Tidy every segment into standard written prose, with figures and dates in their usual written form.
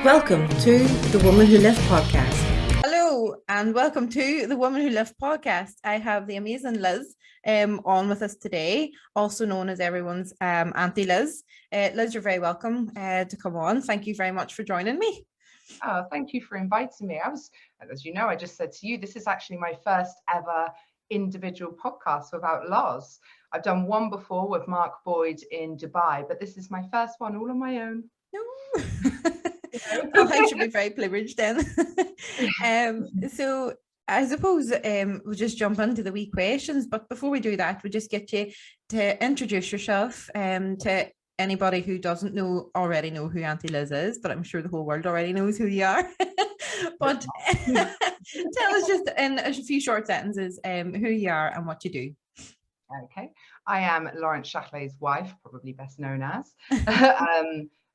Welcome to the Woman Who Left podcast. Hello and welcome to the Woman Who Left podcast. I have the amazing Liz on with us today, also known as everyone's Aunty Liz. Liz, you're very welcome to come on. Thank you very much for joining me. Oh, thank you for inviting me. As you know, I just said to you, this is actually my first ever individual podcast without Loz. I've done one before with Mark Boyd in Dubai, but this is my first one all on my own. No. I should be very privileged then. So I suppose we'll just jump into the wee questions, but before we do that, we'll just get you to introduce yourself to anybody who doesn't already know who Aunty Liz is, but I'm sure the whole world already knows who you are. But tell us just in a few short sentences who you are and what you do. Okay, I am Lawrence Shahlei's wife, probably best known as.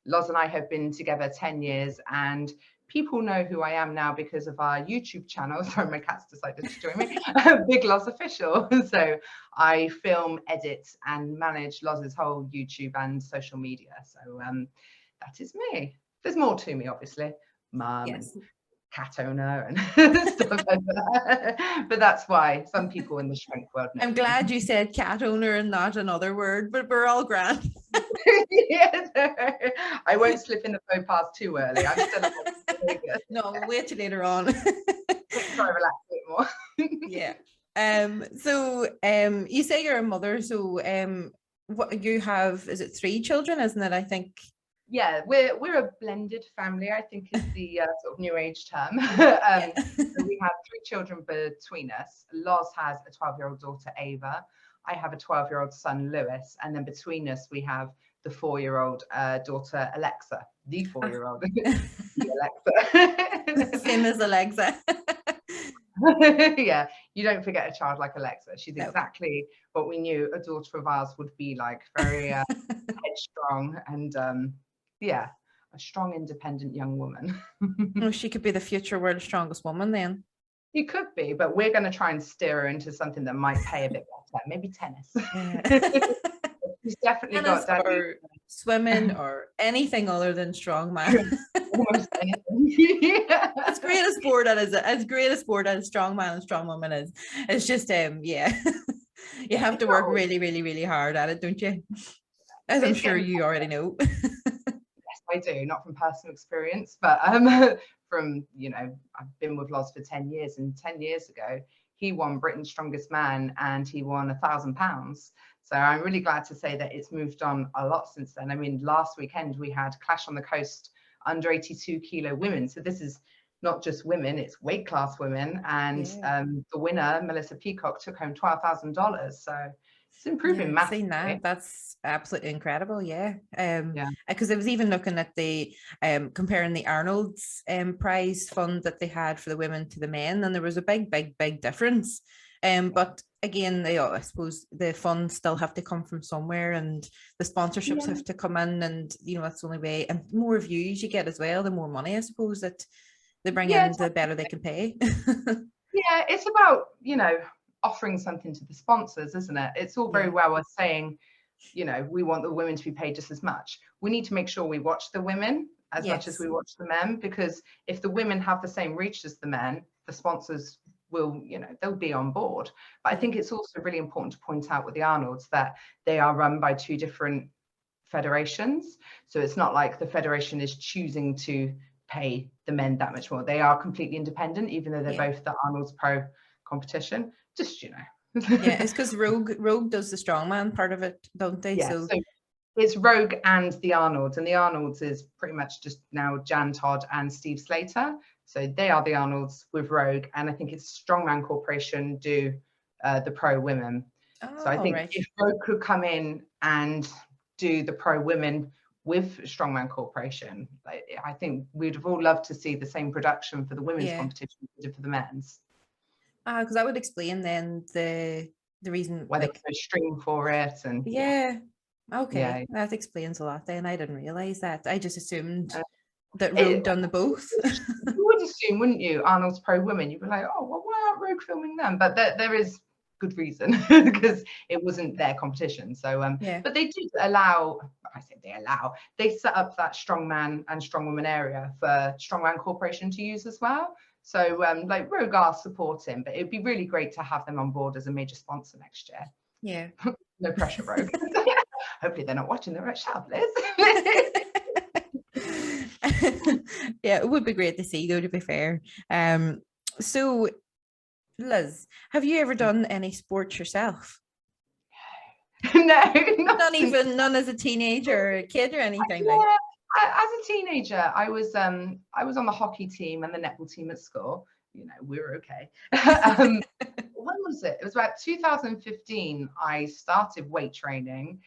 Loz and I have been together 10 years and people know who I am now because of our YouTube channel. Sorry, my cat's decided to join me. Big Loz Official. So I film, edit and manage Loz's whole YouTube and social media. So that is me. There's more to me, obviously. Mum and cat owner and stuff like that. But that's why some people in the shrink world know. I'm glad you said cat owner and not another word, but we're all grand. Yes, I won't slip in the faux pas too early. I'm still no, we'll wait till later on. Try to relax a bit more. Yeah. So you say you're a mother, so what you have, is it 3 children, isn't it? I think. Yeah, we're a blended family, I think is the sort of new age term. So we have 3 children between us. Loz has a 12-year-old daughter, Ava. I have a 12-year-old son, Lewis. And then between us, we have the 4-year-old daughter, Alexa, the 4-year-old. Alexa. Same as Alexa. Yeah, you don't forget a child like Alexa. She's exactly what we knew a daughter of ours would be like, very headstrong and yeah, a strong, independent young woman. Well, she could be the future world's strongest woman then. She could be, but we're going to try and steer her into something that might pay a bit better, maybe tennis. Yeah. She's definitely tennis got or swimming or anything other than strongman. Almost anything. Yeah. As great a sport as strongman and strong woman is. It's just yeah. You have to work really, really, really hard at it, don't you? As I'm sure you already know. I do, not from personal experience, but from, you know, I've been with Loz for 10 years, and 10 years ago he won Britain's Strongest Man and he won £1,000. So I'm really glad to say that it's moved on a lot since then. I mean, last weekend we had Clash on the Coast under 82 kilo women. So this is not just women, it's weight class women. And the winner, Melissa Peacock, took home $12,000. So it's improving massively. Seen that. That's absolutely incredible. Yeah. Because I was even looking at the comparing the Arnold's prize fund that they had for the women to the men, and there was a big difference. But again, I suppose the funds still have to come from somewhere, and the sponsorships have to come in, and you know that's the only way. And the more views you get as well, the more money I suppose that they bring in, the better they can pay. Yeah, it's about, you know, offering something to the sponsors, isn't it? It's all very well as saying, you know, we want the women to be paid just as much. We need to make sure we watch the women as much as we watch the men, because if the women have the same reach as the men, the sponsors will, you know, they'll be on board. But I think it's also really important to point out with the Arnolds that they are run by 2 different federations. So it's not like the federation is choosing to pay the men that much more. They are completely independent, even though they're both the Arnold's Pro competition. Just, you know. Yeah, it's because Rogue does the strongman part of it, don't they? Yeah, so it's Rogue and the Arnolds, and the Arnolds is pretty much just now Jan Todd and Steve Slater. So they are the Arnolds with Rogue, and I think it's Strongman Corporation do the pro women. So I think if Rogue could come in and do the pro women with Strongman Corporation, I think we'd have all loved to see the same production for the women's competition as we did for the men's. Because that would explain then the reason why they put a string for it, and that explains a lot. Then I didn't realize that. I just assumed that Rogue done the both. You would assume, wouldn't you? Arnold's Pro Women. You'd be like, oh, well, why aren't Rogue filming them? But there is good reason, because it wasn't their competition. So but they did allow, they set up that strongman and strongwoman area for Strongman Corporation to use as well. So like Rogue are supporting, but it'd be really great to have them on board as a major sponsor next year. Yeah. No pressure, Rogue. Hopefully they're not watching the right shop, Liz. Yeah, it would be great to see though, to be fair. So Liz, have you ever done any sports yourself? No, none as a teenager or a kid or anything. Yeah, as a teenager, I was on the hockey team and the netball team at school. You know, we were okay. When was it? It was about 2015. I started weight training,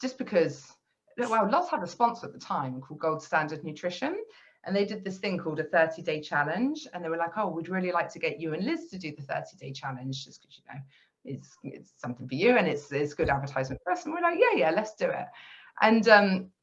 just because, well, Lots had a sponsor at the time called Gold Standard Nutrition, and they did this thing called a 30-day challenge, and they were like, oh, we'd really like to get you and Liz to do the 30-day challenge, just because, you know, it's something for you and it's good advertisement for us. And we're like, yeah, let's do it. And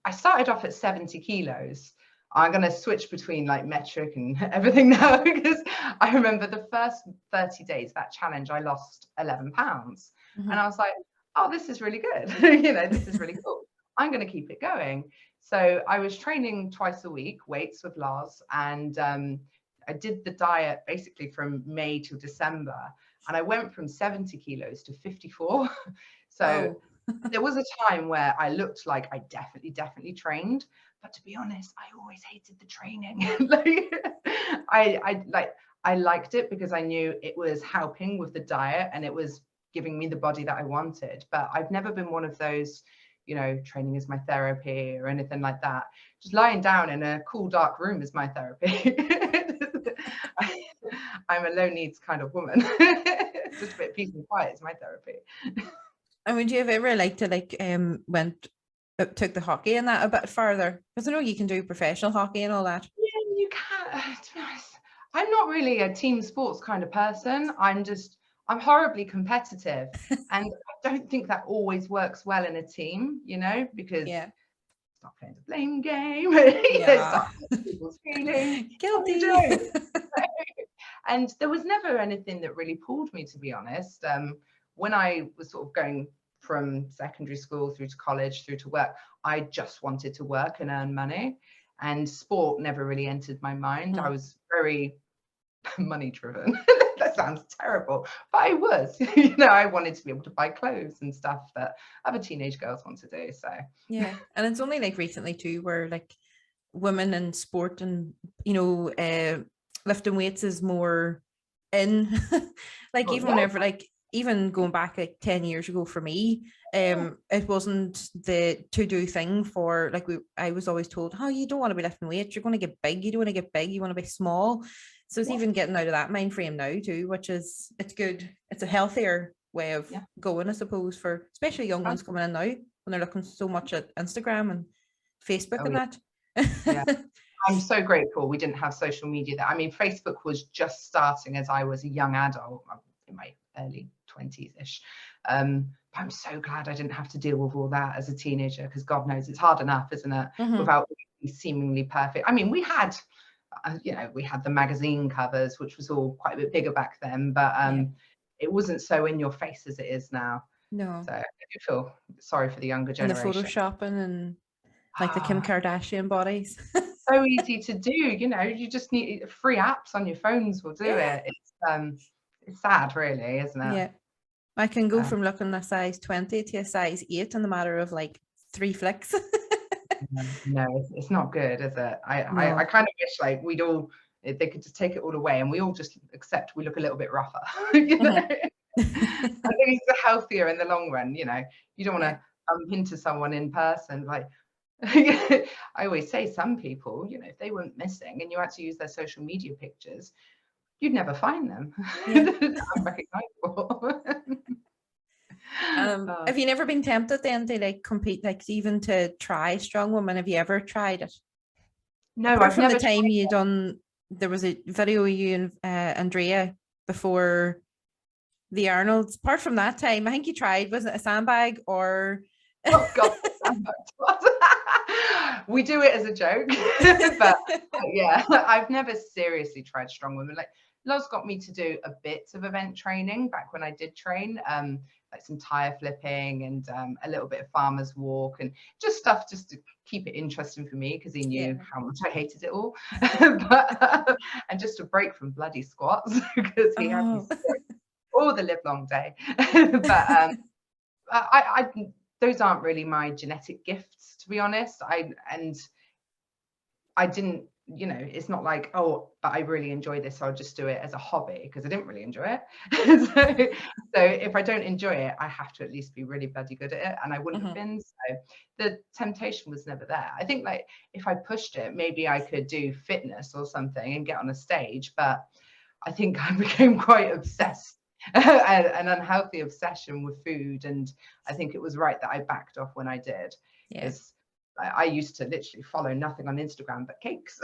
I started off at 70 kilos. I'm going to switch between like metric and everything now, because I remember the first 30 days, that challenge, I lost 11 pounds. And I was like, oh, this is really good. You know, this is really cool. I'm going to keep it going. So I was training twice a week, weights with Lars, and I did the diet basically from May to December, and I went from 70 kilos to 54. So there was a time where I looked like I definitely trained, but to be honest, I always hated the training. I liked it because I knew it was helping with the diet and it was giving me the body that I wanted. But I've never been one of those, you know, training is my therapy or anything like that. Just lying down in a cool, dark room is my therapy. I'm a low needs kind of woman. Just a bit of peace and quiet is my therapy. And would you have ever like to took the hockey and that a bit further? Because I know you can do professional hockey and all that. Yeah, you can. To be honest, I'm not really a team sports kind of person. I'm horribly competitive, and I don't think that always works well in a team, you know, because stop playing the blame game. Stop people's feelings. Guilty. And there was never anything that really pulled me, to be honest. When I was sort of going from secondary school through to college, through to work, I just wanted to work and earn money, and sport never really entered my mind. I was very money driven. That sounds terrible, but I was, you know, I wanted to be able to buy clothes and stuff that other teenage girls want to do. So yeah, and it's only like recently too where like women in sport and, you know, lifting weights is more in. Like even whenever, like even going back like 10 years ago for me, it wasn't the to-do thing for like I was always told, oh, you don't want to be lifting weights, you're going to get big, you don't want to get big, you want to be small. So it's even getting out of that mind frame now too, which is, it's good. It's a healthier way of going, I suppose, for especially young ones coming in now when they're looking so much at Instagram and Facebook and that. Yeah. I'm so grateful we didn't have social media there. I mean, Facebook was just starting as I was a young adult in my early 20s-ish. I'm so glad I didn't have to deal with all that as a teenager, because God knows it's hard enough, isn't it? Without being seemingly perfect. I mean, we had, you know, we had the magazine covers, which was all quite a bit bigger back then, but it wasn't so in your face as it is now. No. So I do feel sorry for the younger generation. And the photoshopping and like the Kim Kardashian bodies. So easy to do, you know, you just need free apps on your phones will do it. It's sad, really, isn't it? Yeah. I can go from looking a size 20 to a size 8 in the matter of like 3 flicks. No, it's not good, is it? I kind of wish like they could just take it all away and we all just accept we look a little bit rougher. You know? I think it's healthier in the long run, you know. You don't want to bump into someone in person. Like I always say, some people, you know, if they weren't missing and you had to use their social media pictures, you'd never find them. Unrecognizable. Have you never been tempted then to like compete, like even to try strongwoman? Have you ever tried it? No, apart from the time you done, there was a video of you and Andrea before the Arnolds. Apart from that time, I think you tried, was it a sandbag or? Oh God, we do it as a joke, but yeah, I've never seriously tried strongwoman. Like Loz got me to do a bit of event training back when I did train, like some tire flipping and a little bit of farmer's walk and just stuff just to keep it interesting for me, because he knew how much I hated it all. And just a break from bloody squats, because he had me all the live long day. But I those aren't really my genetic gifts, to be honest. I didn't, you know, it's not like, oh, but I really enjoy this, so I'll just do it as a hobby, because I didn't really enjoy it. So if I don't enjoy it, I have to at least be really bloody good at it, and I wouldn't have been. So the temptation was never there. I think, like, if I pushed it, maybe I could do fitness or something and get on a stage, but I think I became quite obsessed. An unhealthy obsession with food, and I think it was right that I backed off when I did. Yes. I used to literally follow nothing on Instagram but cakes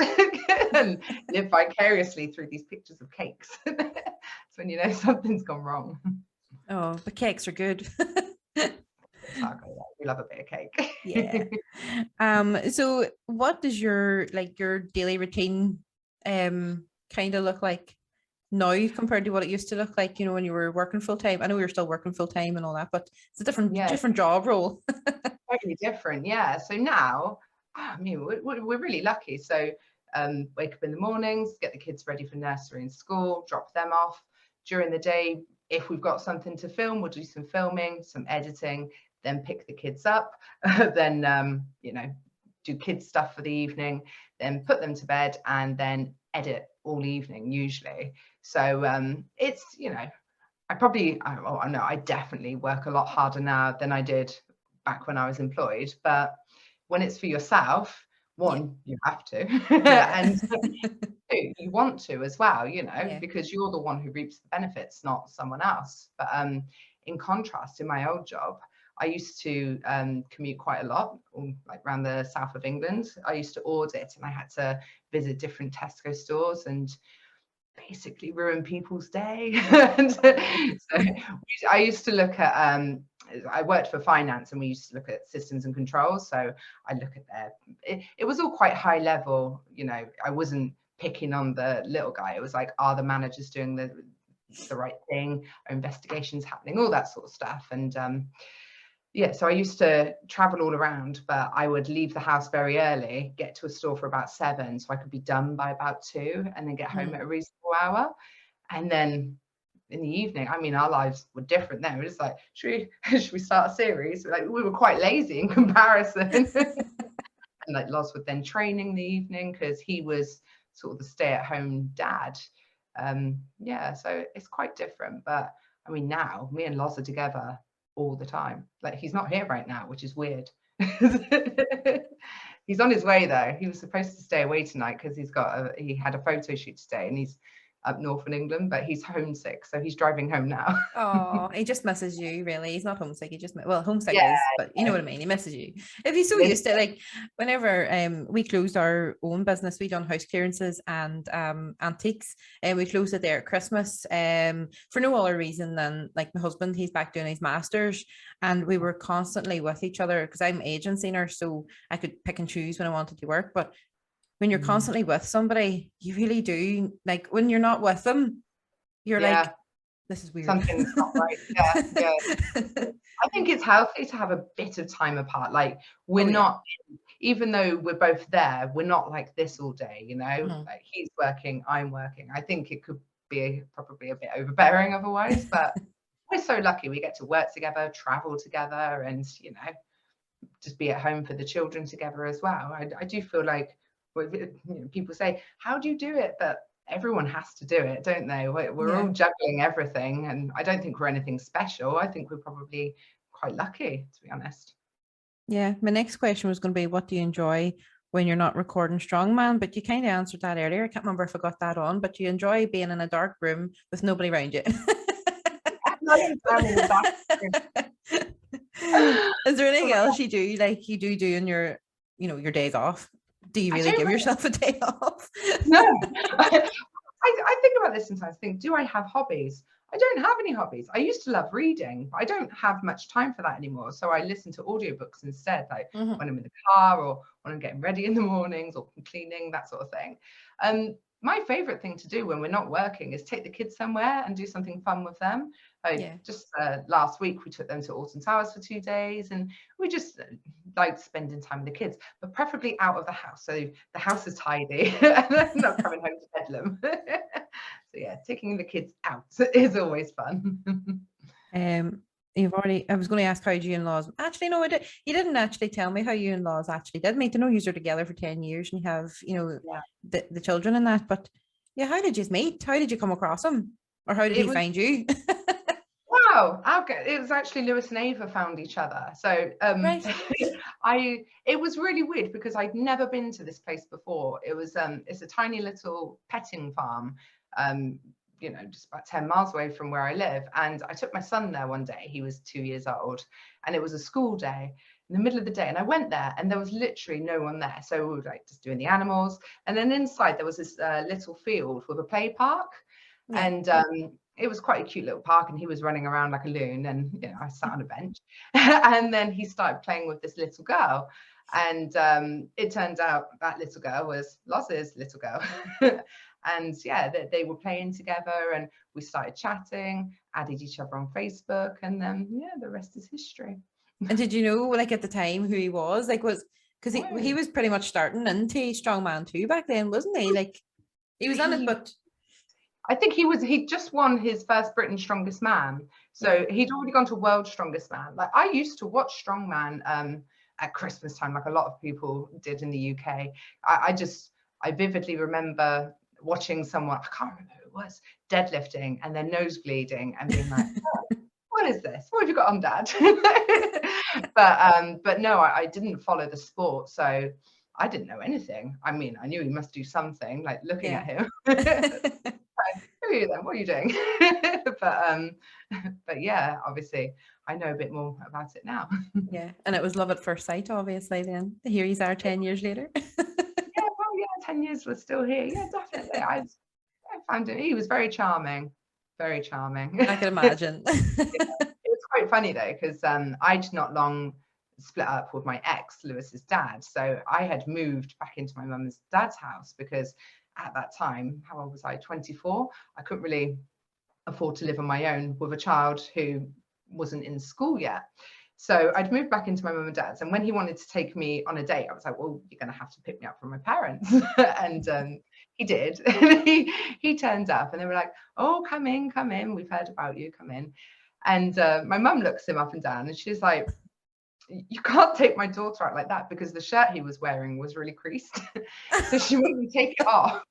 and live vicariously through these pictures of cakes. That's when you know something's gone wrong. Oh, but cakes are good. We love a bit of cake. Yeah. So what does your daily routine kind of look like now compared to what it used to look like, you know, when you were working full time? I know you're still working full time and all that, but it's a different job role. Totally different, yeah. So now, I mean, we're really lucky. So wake up in the mornings, get the kids ready for nursery and school, drop them off. During the day, if we've got something to film, we'll do some filming, some editing, then pick the kids up, then you know, do kids stuff for the evening, then put them to bed, and then edit all evening usually. So it's, you know, I definitely work a lot harder now than I did back when I was employed. But when it's for yourself, one, you have to, and two, you want to as well, you know, because you're the one who reaps the benefits, not someone else. But in contrast, in my old job, I used to commute quite a lot, like around the south of England. I used to audit, and I had to visit different Tesco stores and basically ruin people's day. And so I used to look at I worked for finance, and we used to look at systems and controls. So I look at it was all quite high level, you know. I wasn't picking on the little guy. It was like, are the managers doing the right thing? Are investigations happening? All that sort of stuff. And yeah, so I used to travel all around, but I would leave the house very early, get to a store for about 7, so I could be done by about 2, and then get home at a reasonable hour. And then in the evening, I mean, our lives were different then. We're just like, should we start a series? Like, we were quite lazy in comparison. And like Loz would then train in the evening, because he was sort of the stay-at-home dad. Yeah, so it's quite different. But I mean, now me and Loz are together all the time. Like, he's not here right now, which is weird. He's on his way though. He was supposed to stay away tonight because he had a photo shoot today, and he's up north in England, but he's homesick, so he's driving home now. Oh, he just misses you, really. He's not homesick. He just, well, homesick is, but you know what I mean. He misses you. If he's so used to, like, whenever we closed our own business, we done house clearances and antiques, and we closed it there at Christmas for no other reason than, like, my husband, he's back doing his master's, and we were constantly with each other, because I'm agency nurse, so I could pick and choose when I wanted to work. But when you're constantly with somebody, you really do, like, when you're not with them, you're like, this is weird. Something's not right. Yeah. I think it's healthy to have a bit of time apart. Like, we're not, even though we're both there, we're not like this all day, you know. Like, he's working, I'm working. I think it could be probably a bit overbearing otherwise, but we're so lucky we get to work together, travel together, and, you know, just be at home for the children together as well. I do feel like, you know, people say, how do you do it? But everyone has to do it, don't they? We're all juggling everything, and I don't think we're anything special. I think we're probably quite lucky, to be honest. Yeah, my next question was going to be, what do you enjoy when you're not recording Strongman? But you kind of answered that earlier. I can't remember if I got that on, but you enjoy being in a dark room with nobody around you. Is there anything else you do, like you do in your, you know, your days off? Do you really give yourself a day off? No. I think about this sometimes. Think, do I have hobbies? I don't have any hobbies. I used to love reading, but I don't have much time for that anymore. So I listen to audiobooks instead, like when I'm in the car, or when I'm getting ready in the mornings, or cleaning, that sort of thing. my favorite thing to do when we're not working is take the kids somewhere and do something fun with them. Just last week we took them to Alton Towers for 2 days, and we just like spending time with the kids, but preferably out of the house, so the house is tidy and not coming home to bedlam. So yeah, taking the kids out is always fun. I was going to ask how you and Laws. Actually, no, you didn't actually tell me how you and Laws actually did meet. I know you're together for 10 years and you have, the children and that, but yeah, how did you meet? How did you come across him? Or how did he find you? Wow, it was actually Lewis and Ava found each other. So Right. it was really weird because I'd never been to this place before. It was it's a tiny little petting farm, just about 10 miles away from where I live. And I took my son there one day. He was 2 years old, and it was a school day in the middle of the day. And I went there and there was literally no one there. So we were like just doing the animals. And then inside there was this little field with a play park. Yeah. And it was quite a cute little park, and he was running around like a loon, and I sat on a bench. And then he started playing with this little girl, and it turned out that little girl was Loz's little girl. And yeah, they were playing together, and we started chatting, added each other on Facebook, and then the rest is history. And did you know, like, at the time who he was? Like, because he was pretty much starting into strongman too back then, wasn't he? Like, he was on it, but I think he just won his first Britain's Strongest Man. So he'd already gone to World's Strongest Man. Like, I used to watch Strongman at Christmas time, like a lot of people did in the UK. I vividly remember watching someone, I can't remember who it was, deadlifting and their nose bleeding and being like, oh, what is this? What have you got on, Dad? But no, I didn't follow the sport. So I didn't know anything. I mean, I knew he must do something, like looking at him. Who are you then? What are you doing? But yeah, obviously I know a bit more about it now. Yeah, and it was love at first sight, obviously. Then here you are 10 years later. 10 years we're still here. Yeah, definitely. I found it. He was very charming. Very charming. I can imagine. It was quite funny though, because I'd not long split up with my ex, Lewis's dad. So I had moved back into my mum's dad's house because at that time, how old was I? 24. I couldn't really afford to live on my own with a child who wasn't in school yet. So I'd moved back into my mum and dad's, and when he wanted to take me on a date, I was like, well, you're going to have to pick me up from my parents. And he did. he turned up, and they were like, oh, come in, we've heard about you, come in. And my mum looks him up and down, and she's like, you can't take my daughter out like that, because the shirt he was wearing was really creased. So she made me take it off,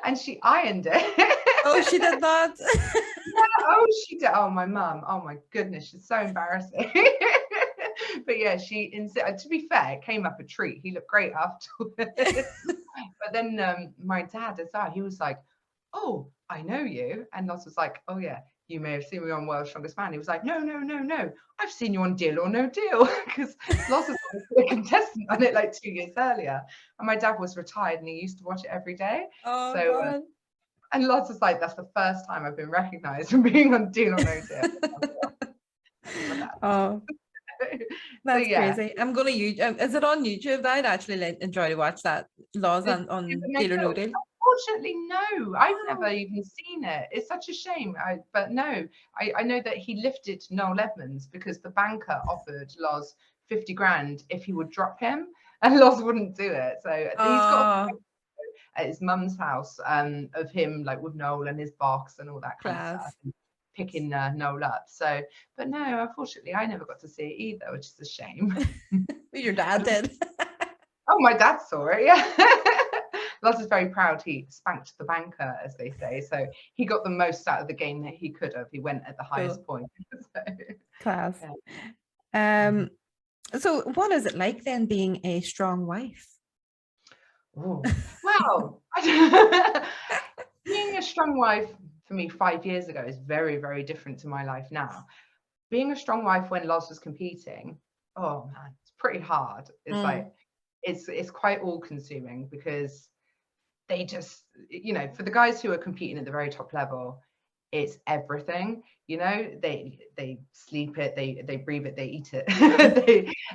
and she ironed it. Oh, she did that. Yeah, she did. Oh, my mum. Oh my goodness, she's so embarrassing. But yeah, to be fair, it came up a treat. He looked great afterwards. But then my dad as well, he was like, oh, I know you. And Loz was like, oh yeah, you may have seen me on World's Strongest Man. He was like, no, I've seen you on Deal or No Deal, because Loz was a contestant on it like 2 years earlier, and my dad was retired and he used to watch it every day. Oh, so and Loz was like, that's the first time I've been recognized from being on Deal or No Deal. Oh, that's crazy. I'm gonna YouTube. Is it on YouTube? I'd actually enjoy to watch that. Loz on Deal or No Deal. Unfortunately, no, I've never even seen it. It's such a shame. But no, I know that he lifted Noel Edmonds because the banker offered Loz 50 grand if he would drop him, and Loz wouldn't do it. So he's got at his mum's house of him, like with Noel and his box and all that kind of stuff, picking Noel up. So, but no, unfortunately, I never got to see it either, which is a shame. Your dad did. Oh, my dad saw it. Yeah. Loz is very proud. He spanked the banker, as they say. So he got the most out of the game that he could have. He went at the highest point. Class. Yeah. So what is it like then being a strong wife? Oh, well, being a strong wife for me 5 years ago is very, very different to my life now. Being a strong wife when Loz was competing, oh man, it's pretty hard. It's like, it's quite all consuming, because they just, for the guys who are competing at the very top level, it's everything. They sleep it, they breathe it, they eat it.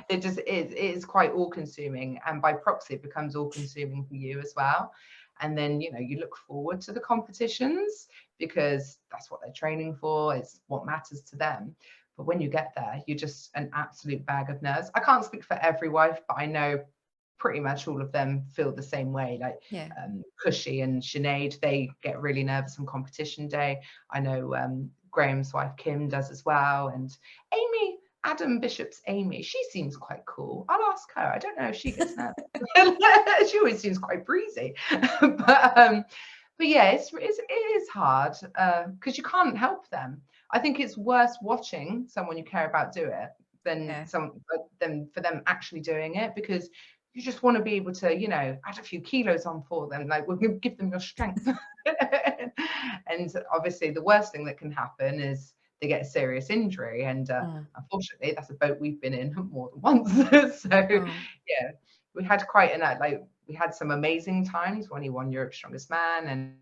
It is quite all consuming, and by proxy it becomes all consuming for you as well. And then, you know, you look forward to the competitions because that's what they're training for. It's what matters to them. But when you get there, you're just an absolute bag of nerves. I can't speak for every wife, but I know pretty much all of them feel the same way. Like Cushy and Sinead, they get really nervous on competition day. I know Graham's wife Kim does as well. And Amy, Adam Bishop's Amy, she seems quite cool. I'll ask her. I don't know if she gets nervous. She always seems quite breezy. But yeah, it is hard because you can't help them. I think it's worse watching someone you care about do it than for them actually doing it, because you just want to be able to, you know, add a few kilos on for them. Like, we're going to give them your strength. And obviously the worst thing that can happen is they get a serious injury. And unfortunately, that's a boat we've been in more than once. So yeah, we had quite we had some amazing times when he won Europe's Strongest Man and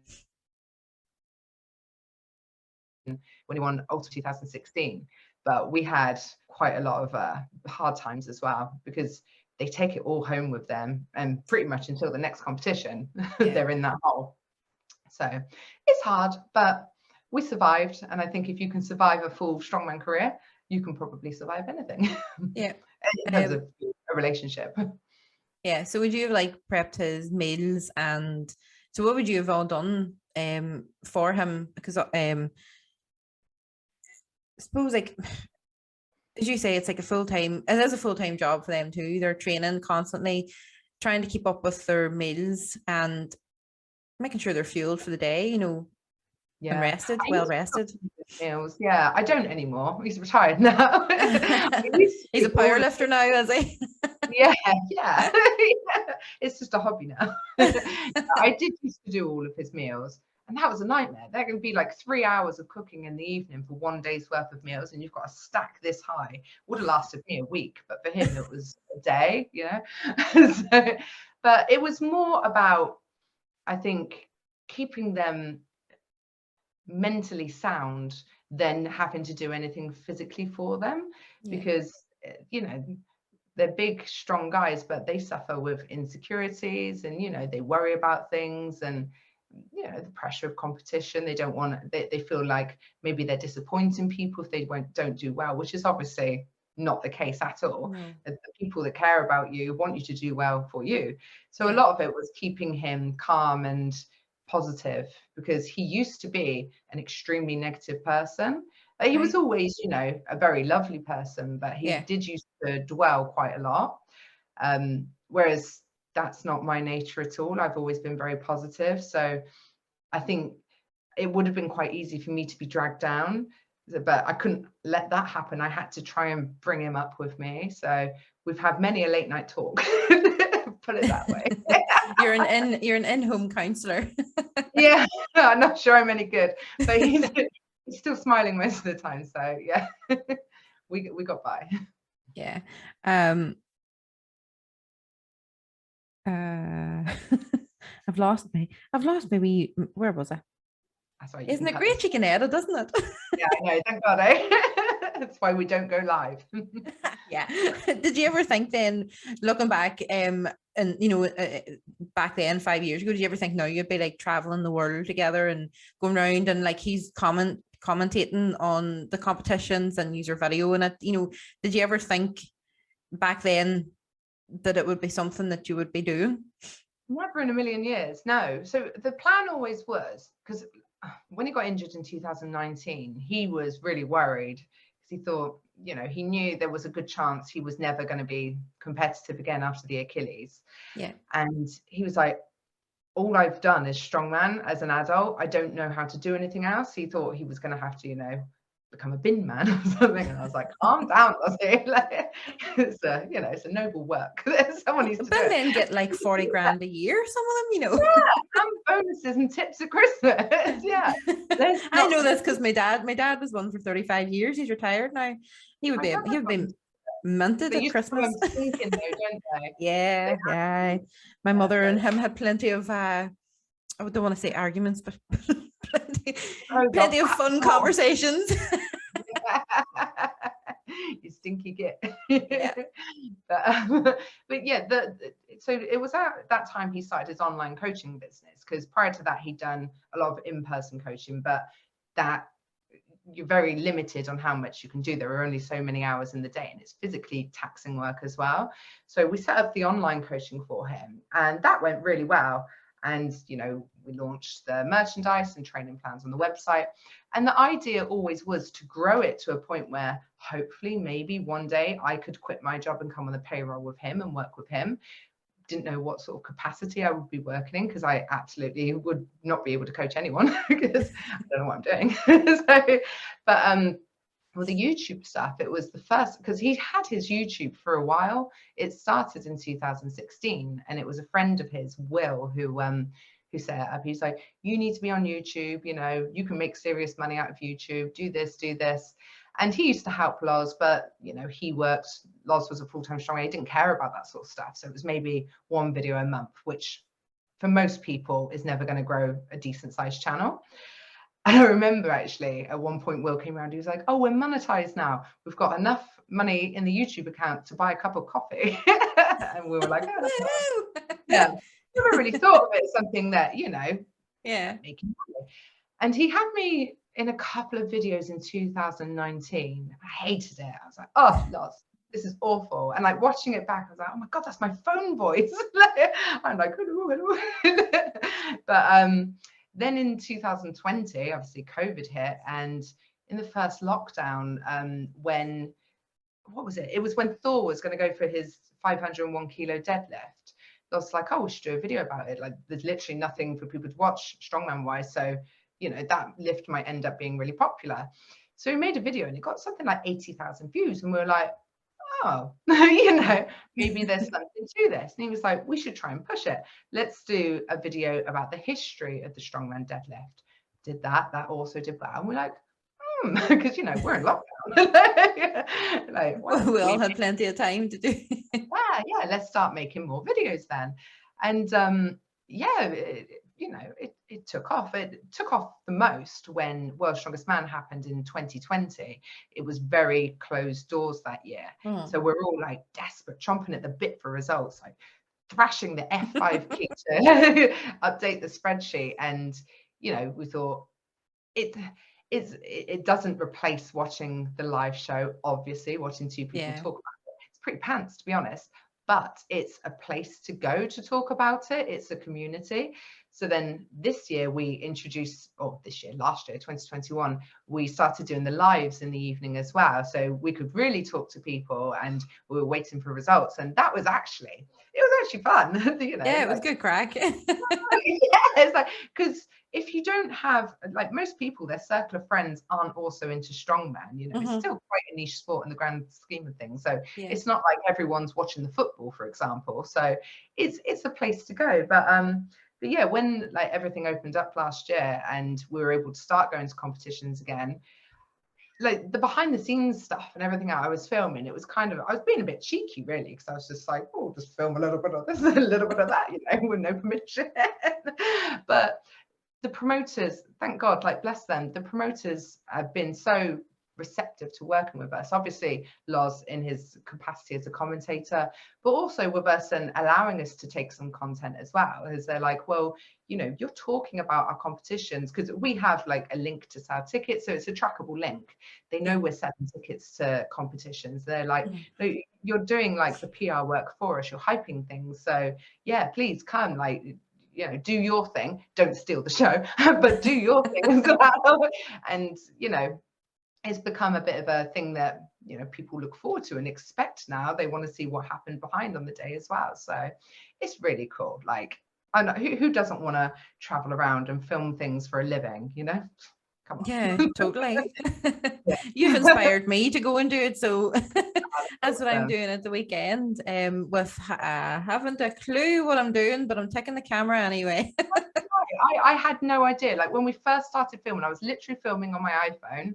when he won Ultra 2016. But we had quite a lot of hard times as well, because they take it all home with them, and pretty much until the next competition, they're in that hole. So it's hard, but we survived. And I think if you can survive a full strongman career, you can probably survive anything. Yeah. In terms of a relationship. Yeah. So would you have like prepped his meals, and so what would you have all done for him? Because I suppose, like, as you say, it's like it is a full-time job for them too. They're training constantly, trying to keep up with their meals and making sure they're fueled for the day, you know, and rested, well rested. Meals. Yeah, I don't anymore. He's retired now. He's a power lifter now, is he? Yeah. It's just a hobby now. I did used to do all of his meals, and that was a nightmare. They're going to be like 3 hours of cooking in the evening for 1 day's worth of meals, and you've got to stack this high. Would have lasted me a week, but for him it was a day, you know. But it was more about, I think, keeping them mentally sound than having to do anything physically for them, because you know, they're big strong guys, but they suffer with insecurities, and you know, they worry about things, and you know, the pressure of competition. They don't want they feel like maybe they're disappointing people if they don't do well, which is obviously not the case at all. The people that care about you want you to do well for you. So a lot of it was keeping him calm and positive, because he used to be an extremely negative person. He was always, you know, a very lovely person, but he did used to dwell quite a lot. Whereas that's not my nature at all. I've always been very positive. So I think it would have been quite easy for me to be dragged down, but I couldn't let that happen. I had to try and bring him up with me. So we've had many a late night talk. Put it that way. You're an in-home counselor. Yeah, I'm not sure I'm any good, but he's still smiling most of the time. So yeah, we got by. Yeah. I've lost my where was I? Right, isn't it great you can edit, doesn't it? Yeah, I know, thank God. That's why we don't go live. Yeah. Did you ever think then, looking back, and you know, back then 5 years ago, did you ever think now you'd be like traveling the world together and going around, and like he's commentating on the competitions and use your video in it, you know, did you ever think back then that it would be something that you would be doing? Never in a million years, no. So the plan always was, because when he got injured in 2019, he was really worried, because he thought, you know, he knew there was a good chance he was never going to be competitive again after the Achilles. Yeah. And he was like, all I've done is strongman as an adult. I don't know how to do anything else. He thought he was going to have to, you know, become a bin man or something. And I was like, calm down, Lottie. Like, it's a, you know, it's a noble work. Someone needs to bin men get like 40 grand a year, some of them, you know. Yeah, and bonuses and tips at Christmas. Yeah. I know this because my dad was one for 35 years. He's retired now. He would be minted at Christmas. Thinking though, don't they? Yeah. My mother and him had plenty of I don't want to say arguments, but plenty of fun conversations. You stinky git. Yeah. But yeah, so it was at that time he started his online coaching business, because prior to that he'd done a lot of in-person coaching, but that you're very limited on how much you can do. There are only so many hours in the day, and it's physically taxing work as well. So we set up the online coaching for him, and that went really well. And, you know, we launched the merchandise and training plans on the website. And the idea always was to grow it to a point where hopefully maybe one day I could quit my job and come on the payroll with him and work with him. Didn't know what sort of capacity I would be working in, because I absolutely would not be able to coach anyone because I don't know what I'm doing. But with the YouTube stuff, it was the first, because he had his YouTube for a while. It started in 2016, and it was a friend of his, Will, who set it up. He's like, you need to be on YouTube, you know, you can make serious money out of YouTube, do this, do this. And he used to help Loz, but, you know, he works, Loz was a full-time strongman. He didn't care about that sort of stuff. So it was maybe one video a month, which for most people is never going to grow a decent sized channel. And I remember actually at one point, Will came around, he was like, oh, we're monetized now. We've got enough money in the YouTube account to buy a cup of coffee. And we were like, oh, yeah, never really thought of it as something that, you know, yeah, making money. And he had me in a couple of videos in 2019. I hated it. I was like, oh, Loz, this is awful. And like watching it back, I was like, oh my God, that's my phone voice. I'm like, hello, hello. But then in 2020, obviously COVID hit. And in the first lockdown, when, what was it? It was when Thor was going to go for his 501 kilo deadlift. I was like, oh, we should do a video about it. Like, there's literally nothing for people to watch strongman wise. So, you know, that lift might end up being really popular. So we made a video and it got something like 80,000 views. And we were like, oh, you know, maybe there's something to this. And he was like, we should try and push it. Let's do a video about the history of the strongman deadlift. Did that. That also did well. And we're like, because, you know, we're in lockdown. Like, well, we all had plenty of time to do. Yeah, let's start making more videos then. And yeah, you know, it took off. It took off the most when World's Strongest Man happened in 2020. It was very closed doors that year. So we're all like desperate, chomping at the bit for results, like thrashing the F5 key to update the spreadsheet. And, you know, we thought it doesn't replace watching the live show, obviously, watching two people talk about it. It's pretty pants, to be honest, but it's a place to go to talk about it. It's a community. So then this year we introduced, or last year, 2021, we started doing the lives in the evening as well. So we could really talk to people, and we were waiting for results. And that was actually fun. You know, yeah, it was good crack. Yeah, it's like, because if you don't have, like, most people, their circle of friends aren't also into strongman, you know, it's still quite a niche sport in the grand scheme of things. So it's not like everyone's watching the football, for example. So it's a place to go. But yeah, when like everything opened up last year and we were able to start going to competitions again, like the behind the scenes stuff and everything I was filming, it was kind of, I was being a bit cheeky really, because I was just like, oh, just film a little bit of this, a little bit of that, you know, with no permission. But the promoters, thank God, like bless them, the promoters have been so receptive to working with us. Obviously Loz in his capacity as a commentator, but also with us and allowing us to take some content as well, as they're like, well, you know, you're talking about our competitions, because we have like a link to sell tickets, so it's a trackable link. They know we're selling tickets to competitions. They're like, no, you're doing like the PR work for us, you're hyping things, so yeah, please come, like, you know, do your thing, don't steal the show, but do your thing as well. And, you know, it's become a bit of a thing that, you know, people look forward to and expect now. They want to see what happened behind on the day as well. So it's really cool. Like, I know who doesn't want to travel around and film things for a living, you know? Come on. Yeah, totally. You've inspired me to go and do it. So that's what I'm doing at the weekend, with haven't a clue what I'm doing, but I'm taking the camera anyway. I had no idea. Like when we first started filming, I was literally filming on my iPhone.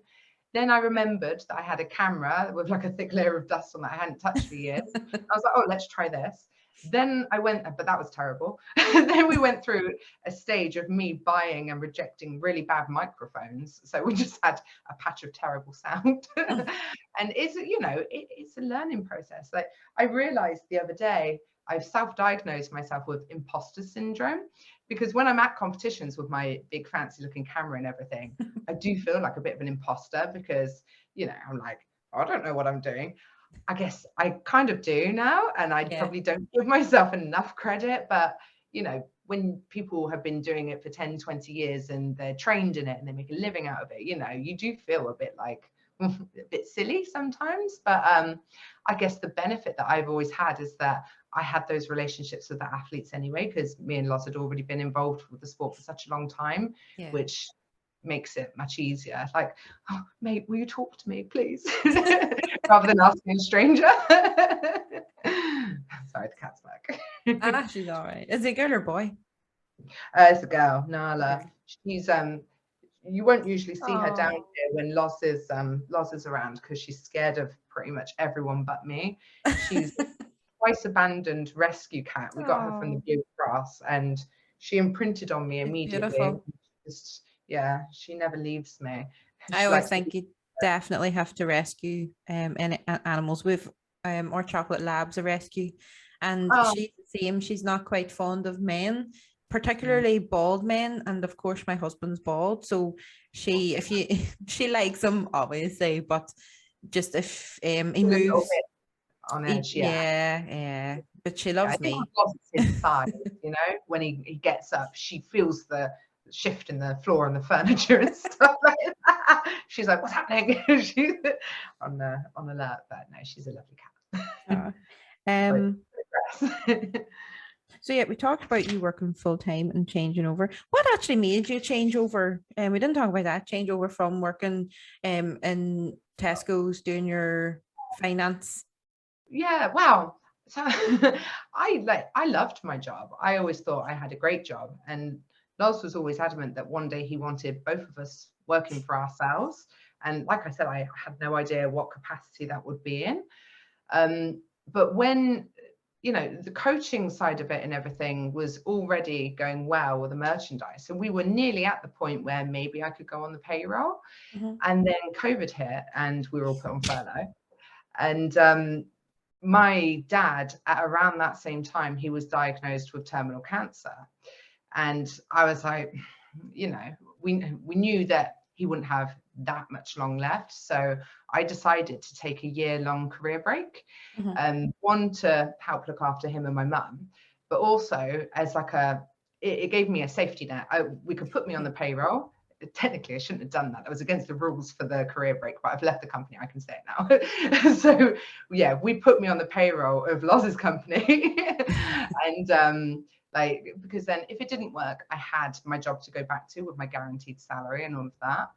Then I remembered that I had a camera with like a thick layer of dust on that I hadn't touched for years. I was like, oh, let's try this. Then I went, but that was terrible. Then we went through a stage of me buying and rejecting really bad microphones. So we just had a patch of terrible sound. And it's, you know, it's a learning process. Like I realized the other day, I've self-diagnosed myself with imposter syndrome, because when I'm at competitions with my big fancy looking camera and everything, I do feel like a bit of an imposter because, you know, I'm like, I don't know what I'm doing. I guess I kind of do now, and I probably don't give myself enough credit. But, you know, when people have been doing it for 10, 20 years and they're trained in it and they make a living out of it, you know, you do feel a bit like a bit silly sometimes. But I guess the benefit that I've always had is that I had those relationships with the athletes anyway, because me and Loz had already been involved with the sport for such a long time, which makes it much easier. Like, oh, mate, will you talk to me, please? Rather than asking a stranger. Sorry, the cat's back. She's all right. Is it a girl or boy? It's a girl, Nala. She's you won't usually see her down here when Loz is around, because she's scared of pretty much everyone but me. She's twice abandoned rescue cat. We got her from the Blue Cross, and she imprinted on me immediately. Just, yeah, she never leaves me. I always think you definitely have to rescue animals. With our chocolate lab's a rescue, and she's the same. She's not quite fond of men, particularly bald men, and of course my husband's bald, so she likes him obviously, but just if he moves on edge, but she loves me. Inside, you know, when he gets up, she feels the shift in the floor and the furniture and stuff like that. She's like, what's happening? She's on alert. But no, she's a lovely cat. So yeah, we talked about you working full time and changing over. What actually made you change over? We didn't talk about that, change over from working in Tesco's doing your finance. Yeah, wow. So I loved my job. I always thought I had a great job, and Loz was always adamant that one day he wanted both of us working for ourselves. And like I said, I had no idea what capacity that would be in. But when, you know, the coaching side of it and everything was already going well with the merchandise, and we were nearly at the point where maybe I could go on the payroll. And then COVID hit and we were all put on furlough. And my dad, at around that same time, he was diagnosed with terminal cancer. And I was like, you know, we knew that he wouldn't have that much long left. So I decided to take a year-long career break. One, to help look after him and my mum, but also as like it gave me a safety net. We could put me on the payroll. Technically, I shouldn't have done that. That was against the rules for the career break, but I've left the company. I can say it now. So yeah, we put me on the payroll of Loz's company. And like, because then if it didn't work, I had my job to go back to with my guaranteed salary and all of that.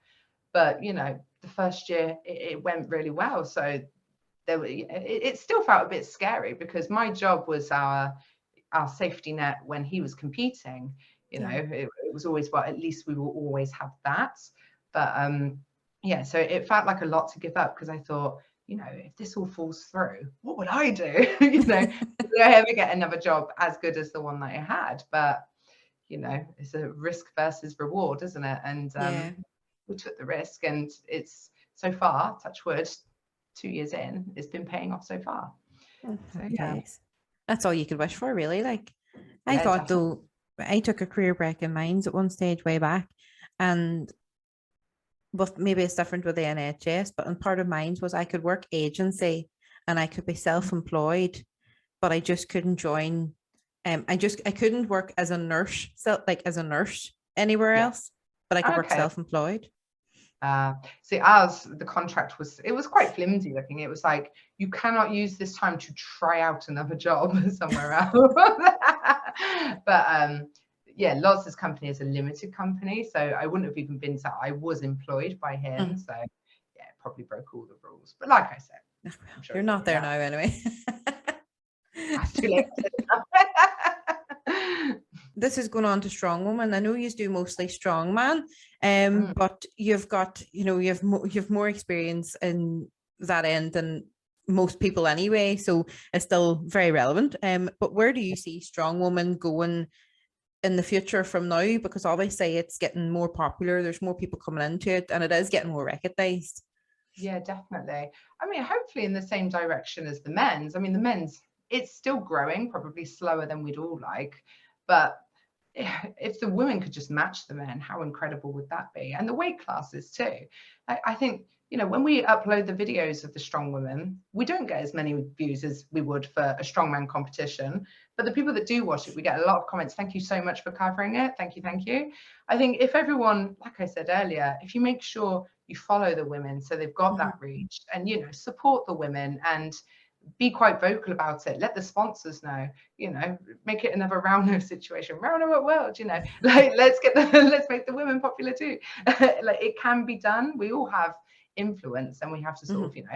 But, you know, the first year it went really well. So it still felt a bit scary, because my job was our safety net when he was competing. You know, it was always, well, at least we will always have that. But yeah, so it felt like a lot to give up, because I thought, you know, if this all falls through, what would I do? You know, will I ever get another job as good as the one that I had? But, you know, it's a risk versus reward, isn't it? And we took the risk, and it's so far, touch wood, 2 years in, it's been paying off so far. That's all you could wish for, really. Like, I thought definitely. Though, I took a career break in mines at one stage way back, but maybe it's different with the NHS, but in part of mines was I could work agency and I could be self-employed, but I just couldn't join. I couldn't work as a nurse, as a nurse anywhere else, but I could work self-employed. See, ours, the contract was quite flimsy looking. It was like, you cannot use this time to try out another job somewhere else. But yeah, Loz's company is a limited company, so I wouldn't have even been, so I was employed by him. So yeah, it probably broke all the rules. But like I said, I'm sure you're not there now anyway. That's too late. This is going on to strong woman. I know you do mostly strongman, but you've got, you know, you have more experience in that end than most people anyway, so it's still very relevant. But where do you see strong woman going in the future from now? Because obviously it's getting more popular, there's more people coming into it, and it is getting more recognized. Yeah, definitely. I mean, hopefully in the same direction as the men's. I mean, the men's, it's still growing, probably slower than we'd all like, but if the women could just match the men, how incredible would that be? And the weight classes too. I think, you know, when we upload the videos of the strong women, we don't get as many views as we would for a strongman competition. But the people that do watch it, we get a lot of comments. Thank you so much for covering it. Thank you, thank you. I think if everyone, like I said earlier, if you make sure you follow the women so they've got that reach, and, you know, support the women and be quite vocal about it, let the sponsors know, you know, make it another Rauno situation, Rauno at World, you know, like let's make the women popular too. Like it can be done. We all have influence, and we have to sort of, you know,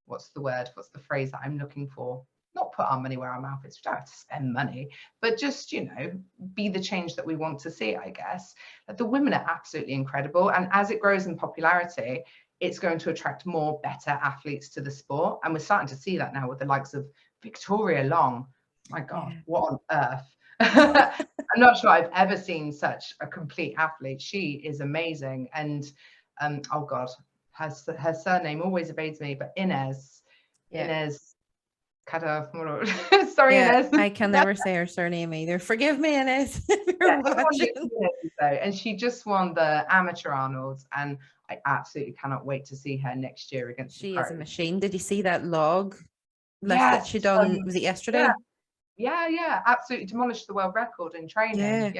what's the phrase that I'm looking for, not put our money where our mouth is. We don't have to spend money, but just, you know, be the change that we want to see, I guess. The women are absolutely incredible, and as it grows in popularity, it's going to attract more better athletes to the sport. And we're starting to see that now with the likes of Victoria Long. My God, what on earth? I'm not sure I've ever seen such a complete athlete. She is amazing. And oh God, her surname always evades me, but Inez Kadar. Sorry, Inez. I can never say her surname either. Forgive me, Inez. If you're watching. And she just won the Amateur Arnold's, and I absolutely cannot wait to see her next year against She is a machine. Did you see that log lift yes, that she done? Was it yesterday? Yeah, absolutely demolished the world record in training.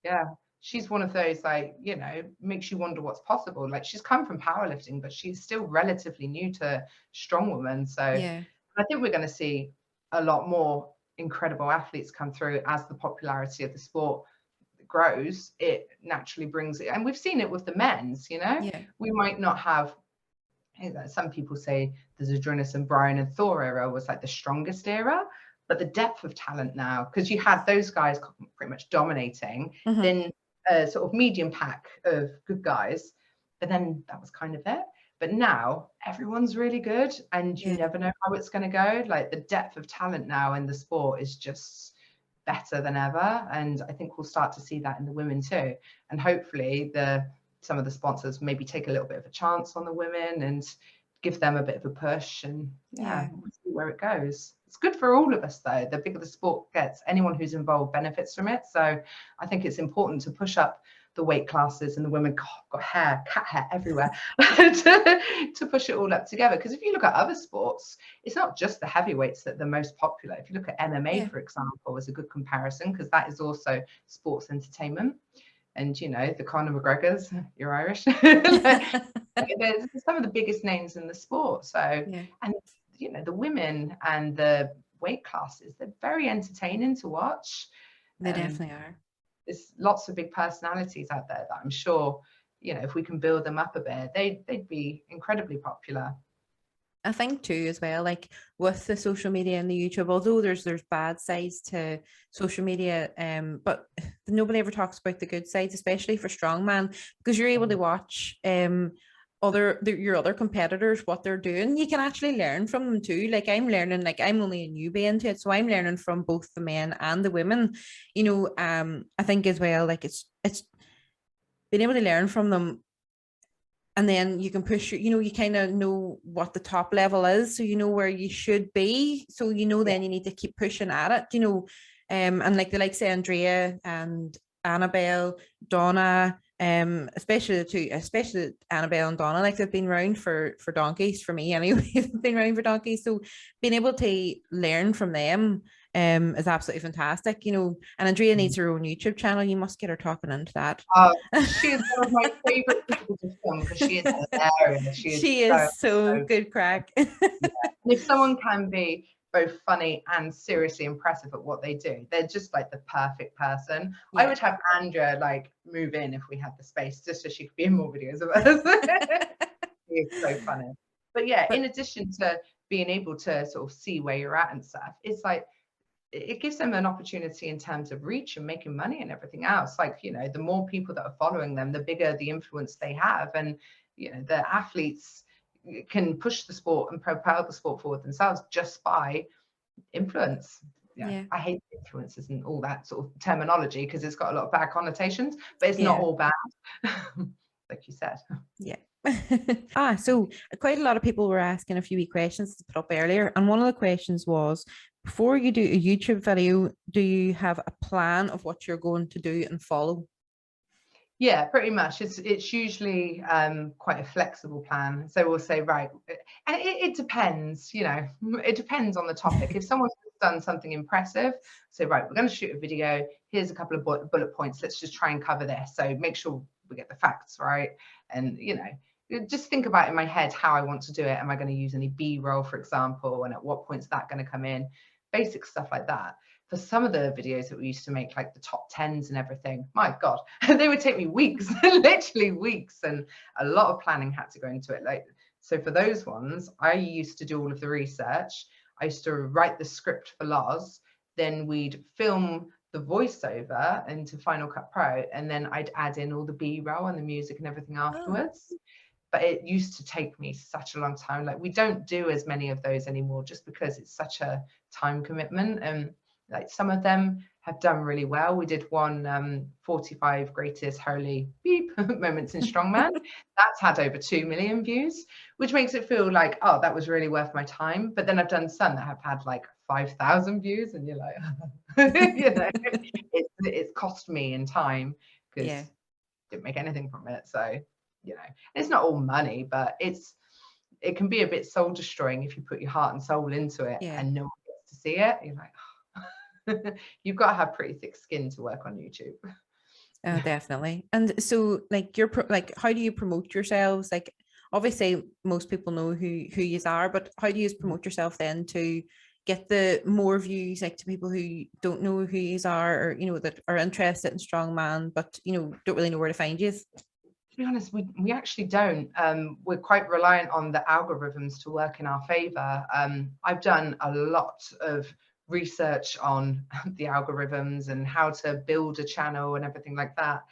Yeah. She's one of those, like, you know, makes you wonder what's possible. Like, she's come from powerlifting, but she's still relatively new to strongwoman. So I think we're going to see a lot more incredible athletes come through as the popularity of the sport grows. It naturally brings it, and we've seen it with the men's, you know. We might not have, some people say the Zadrunas and Brian and Thor era was like the strongest era, but the depth of talent now, because you had those guys pretty much dominating, then a sort of medium pack of good guys, but then that was kind of it. But now everyone's really good, and you never know how it's going to go. Like, the depth of talent now in the sport is just better than ever, and I think we'll start to see that in the women too. And hopefully some of the sponsors maybe take a little bit of a chance on the women and give them a bit of a push, and we'll see where it goes. It's good for all of us though. The bigger the sport gets, anyone who's involved benefits from it. So I think it's important to push up the weight classes, and the women got hair, cat hair everywhere, to push it all up together. Because if you look at other sports, it's not just the heavyweights that are the most popular. If you look at MMA, for example, as a good comparison, because that is also sports entertainment. And, you know, the Conor McGregors, you're Irish. There's some of the biggest names in the sport. So, and, you know, the women and the weight classes, they're very entertaining to watch. They definitely are. There's lots of big personalities out there that I'm sure, you know, if we can build them up a bit, they'd be incredibly popular. I think too, as well, like with the social media and the YouTube, although there's bad sides to social media, but nobody ever talks about the good sides, especially for strongman, because you're able to watch your other competitors, what they're doing. You can actually learn from them too. Like, I'm learning, like, I'm only a newbie into it, so I'm learning from both the men and the women, you know. I think as well, like, it's being able to learn from them, and then you can push, you know, you kind of know what the top level is, so you know where you should be, so you know then you need to keep pushing at it, you know. And like the likes of Andrea and Annabelle, Donna, especially Annabelle and Donna, like, they've been around for donkeys, for me anyway. They've been around for donkeys, so being able to learn from them is absolutely fantastic, you know. And Andrea needs her own YouTube channel. You must get her talking into that. She is one of my favorite people to film, because she is hilarious. She is so good crack. And if someone can be both funny and seriously impressive at what they do, they're just like the perfect person. I would have Andrea like move in if we had the space, just so she could be in more videos of us. She is so funny. But in addition to being able to sort of see where you're at and stuff, it's like, it gives them an opportunity in terms of reach and making money and everything else. Like, you know, the more people that are following them, the bigger the influence they have. And, you know, the athletes can push the sport and propel the sport forward themselves just by influence. I hate influencers and all that sort of terminology because it's got a lot of bad connotations, but it's not all bad. Like you said. So quite a lot of people were asking a few wee questions to put up earlier, and one of the questions was, before you do a YouTube video, do you have a plan of what you're going to do and follow? Yeah, pretty much. It's usually quite a flexible plan. So we'll say, right, and it depends, you know, it depends on the topic. If someone's done something impressive, say, right, we're going to shoot a video. Here's a couple of bullet points. Let's just try and cover this. So make sure we get the facts right. And, you know, just think about in my head how I want to do it. Am I going to use any B-roll, for example? And at what point is that going to come in? Basic stuff like that. For some of the videos that we used to make, like the top 10s and everything, my God, they would take me weeks, literally weeks. And a lot of planning had to go into it. Like, so for those ones, I used to do all of the research. I used to write the script for Loz. Then we'd film the voiceover into Final Cut Pro. And then I'd add in all the B-roll and the music and everything afterwards. But it used to take me such a long time. Like, we don't do as many of those anymore just because it's such a time commitment. And like, some of them have done really well. We did one 45 greatest holy beep moments in strongman. That's had over 2 million views, which makes it feel like, oh, that was really worth my time. But then I've done some that have had like 5,000 views, and you're like, you know, it's cost me in time because I didn't make anything from it. So, you know, it's not all money, but it can be a bit soul destroying if you put your heart and soul into it and no one gets to see it. You're like, you've got to have pretty thick skin to work on YouTube. Oh, definitely. And so, like, how do you promote yourselves? Like, obviously most people know who you are, but how do you promote yourself then to get the more views, like, to people who don't know who you are, or, you know, that are interested in strongman but, you know, don't really know where to find you? To be honest, we actually don't. We're quite reliant on the algorithms to work in our favor. I've done a lot of research on the algorithms and how to build a channel and everything like that.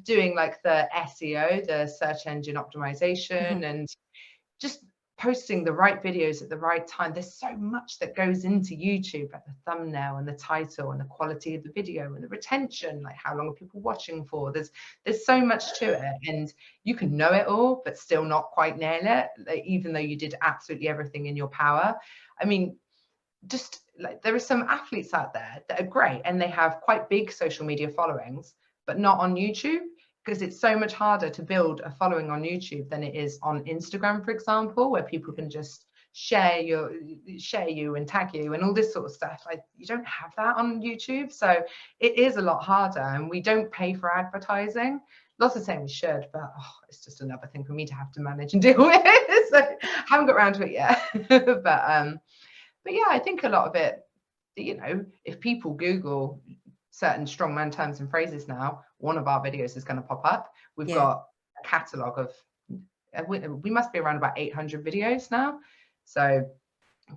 Doing like the SEO, the search engine optimization, and just posting the right videos at the right time. There's so much that goes into YouTube, like the thumbnail and the title and the quality of the video and the retention, like how long are people watching for. There's so much to it, and you can know it all but still not quite nail it, like, even though you did absolutely everything in your power. I mean, just like, there are some athletes out there that are great and they have quite big social media followings, but not on YouTube, because it's so much harder to build a following on YouTube than it is on Instagram, for example, where people can just share you and tag you and all this sort of stuff. Like, you don't have that on YouTube, so it is a lot harder, and we don't pay for advertising. Lots of saying we should, but it's just another thing for me to have to manage and deal with. So I haven't got around to it yet. But yeah, I think a lot of it, you know, if people Google certain strongman terms and phrases now, one of our videos is going to pop up. We've got a catalogue of, we must be around about 800 videos now. So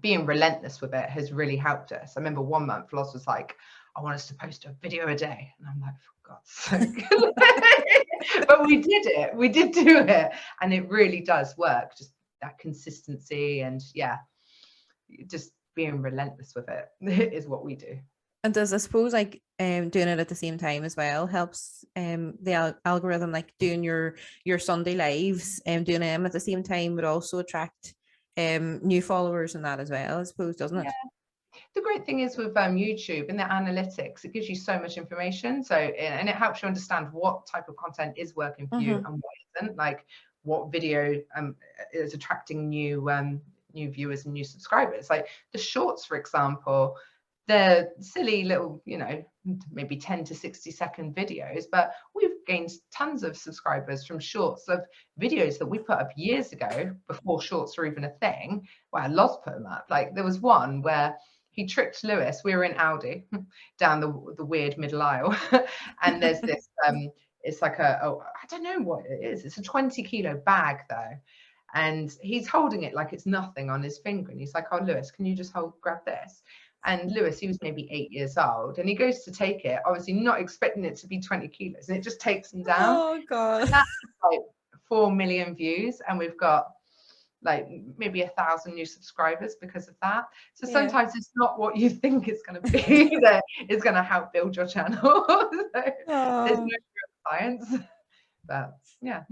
being relentless with it has really helped us. I remember one month Loz was like, I want us to post a video a day. And I'm like, for God's sake. But we did it. We did do it. And it really does work. Just that consistency, and just being relentless with it is what we do. And does, I suppose, like, doing it at the same time as well helps the algorithm, like doing your Sunday lives and doing them at the same time would also attract new followers and that as well, I suppose, doesn't it? The great thing is with YouTube and the analytics, it gives you so much information. So, and it helps you understand what type of content is working for you and what isn't. Like, what video is attracting new viewers and new subscribers. Like the shorts, for example, they're silly little, you know, maybe 10 to 60 second videos, but we've gained tons of subscribers from shorts of videos that we put up years ago before shorts were even a thing. Well, Loz put them up. Like, there was one where he tricked Lewis. We were in Aldi down the weird middle aisle, and there's this it's like I don't know what it is. It's a 20-kilo bag though. And he's holding it like it's nothing on his finger. And he's like, oh, Lewis, can you just grab this? And Lewis, he was maybe 8 years old, and he goes to take it, obviously not expecting it to be 20 kilos. And it just takes him down. Oh, God. And that's like 4 million views. And we've got like maybe 1,000 new subscribers because of that. So sometimes it's not what you think it's going to be that is going to help build your channel. So there's no real science, but yeah.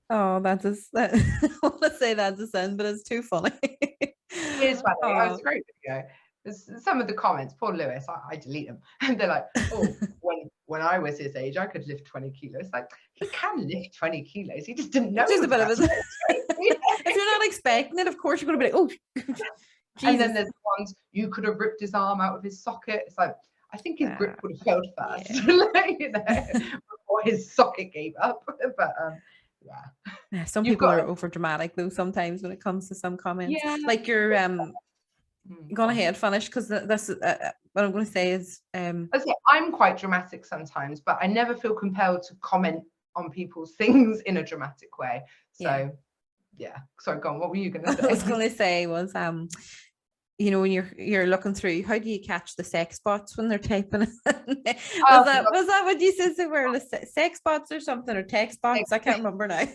Oh, that's I want to say that's a sin, but it's too funny. It is funny. Oh, it's a great video. Some of the comments, poor Lewis, I delete them, and they're like, oh, when I was his age, I could lift 20 kilos. Like, he can lift 20 kilos. He just didn't know. Just a bit of it. If you're not expecting it, of course you're going to be like, oh, Jesus. And then there's ones, you could have ripped his arm out of his socket. It's like, I think his grip would have failed first, before his socket gave up. But yeah. Some people are over dramatic though sometimes when it comes to some comments. Like you're go on ahead, finish, because this what I'm going to say is I'm quite dramatic sometimes, but I never feel compelled to comment on people's things in a dramatic way. So sorry, go on. What were you going to say? I was going to say was you know, when you're looking through, how do you catch the sex bots when they're typing? was that what you said? They were the sex bots or something, or text bots? I can't remember now.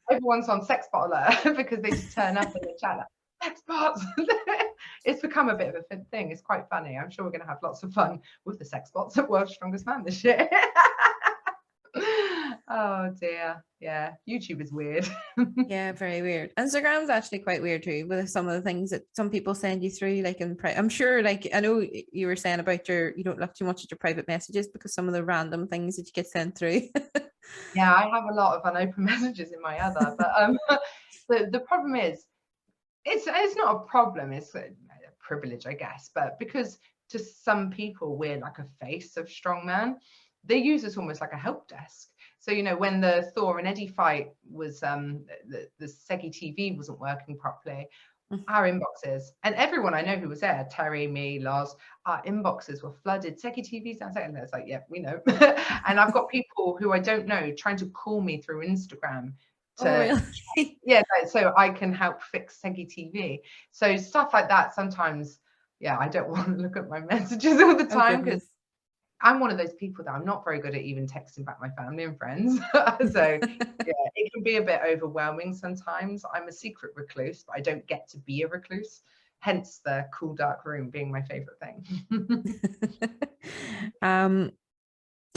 Everyone's on sex bot alert because they just turn up in the chat like, sex bots. It's become a bit of a thing. It's quite funny. I'm sure we're going to have lots of fun with the sex bots at World's Strongest Man this year. Oh dear. Yeah, YouTube is weird. Yeah, very weird. Instagram's actually quite weird too, with some of the things that some people send you through, like I'm sure, like I know you were saying about you don't look too much at your private messages because some of the random things that you get sent through. Yeah, I have a lot of unopened messages in my other, but the problem is it's not a problem, it's a privilege, I guess, but because to some people we're like a face of strongman, they use us almost like a help desk. So, you know, when the Thor and Eddie fight was, the Segi TV wasn't working properly, our inboxes, and everyone I know who was there, Terry, me, Lars, our inboxes were flooded. Segi TV's downstairs. And it's like, yeah, we know. And I've got people who I don't know trying to call me through Instagram so I can help fix Segi TV. So stuff like that, sometimes, I don't want to look at my messages all the time because I'm one of those people that I'm not very good at even texting back my family and friends. So it can be a bit overwhelming sometimes. I'm a secret recluse, but I don't get to be a recluse. Hence the cool dark room being my favorite thing.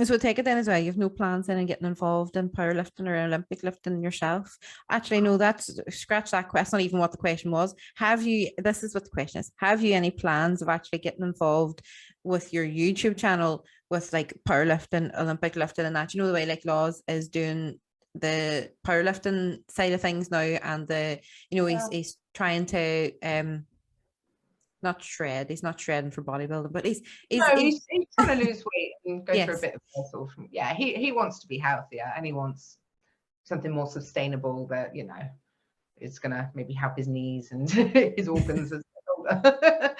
So take it then as well. You have no plans then in getting involved in powerlifting or Olympic lifting yourself. Actually, no, scratch that question. That's not even what the question was. This is what the question is. Have you any plans of actually getting involved with your YouTube channel with like powerlifting, Olympic lifting and that? You know, the way like Laws is doing the powerlifting side of things now, and he's trying to not shred. He's not shredding for bodybuilding, but he's trying to lose weight and go through a bit of muscle. He wants to be healthier and he wants something more sustainable that, you know, it's gonna maybe help his knees and his organs as older.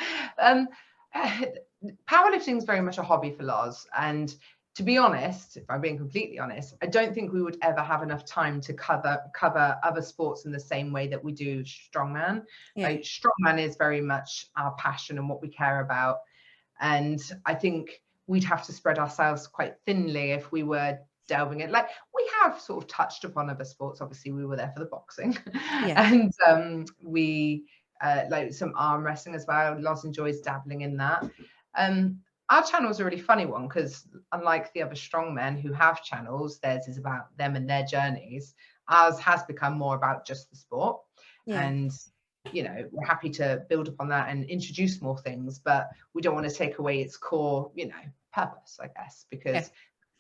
Powerlifting is very much a hobby for Lars, and to be honest, if I'm being completely honest, I don't think we would ever have enough time to cover other sports in the same way that we do strongman. Like strongman is very much our passion and what we care about. And I think we'd have to spread ourselves quite thinly if we were delving in. Like, we have sort of touched upon other sports. Obviously, we were there for the boxing. And we like some arm wrestling as well. Loz enjoys dabbling in that. Our channel is a really funny one because unlike the other strongmen who have channels, theirs is about them and their journeys. Ours has become more about just the sport. And, you know, we're happy to build upon that and introduce more things, but we don't want to take away its core, you know, purpose, I guess, because it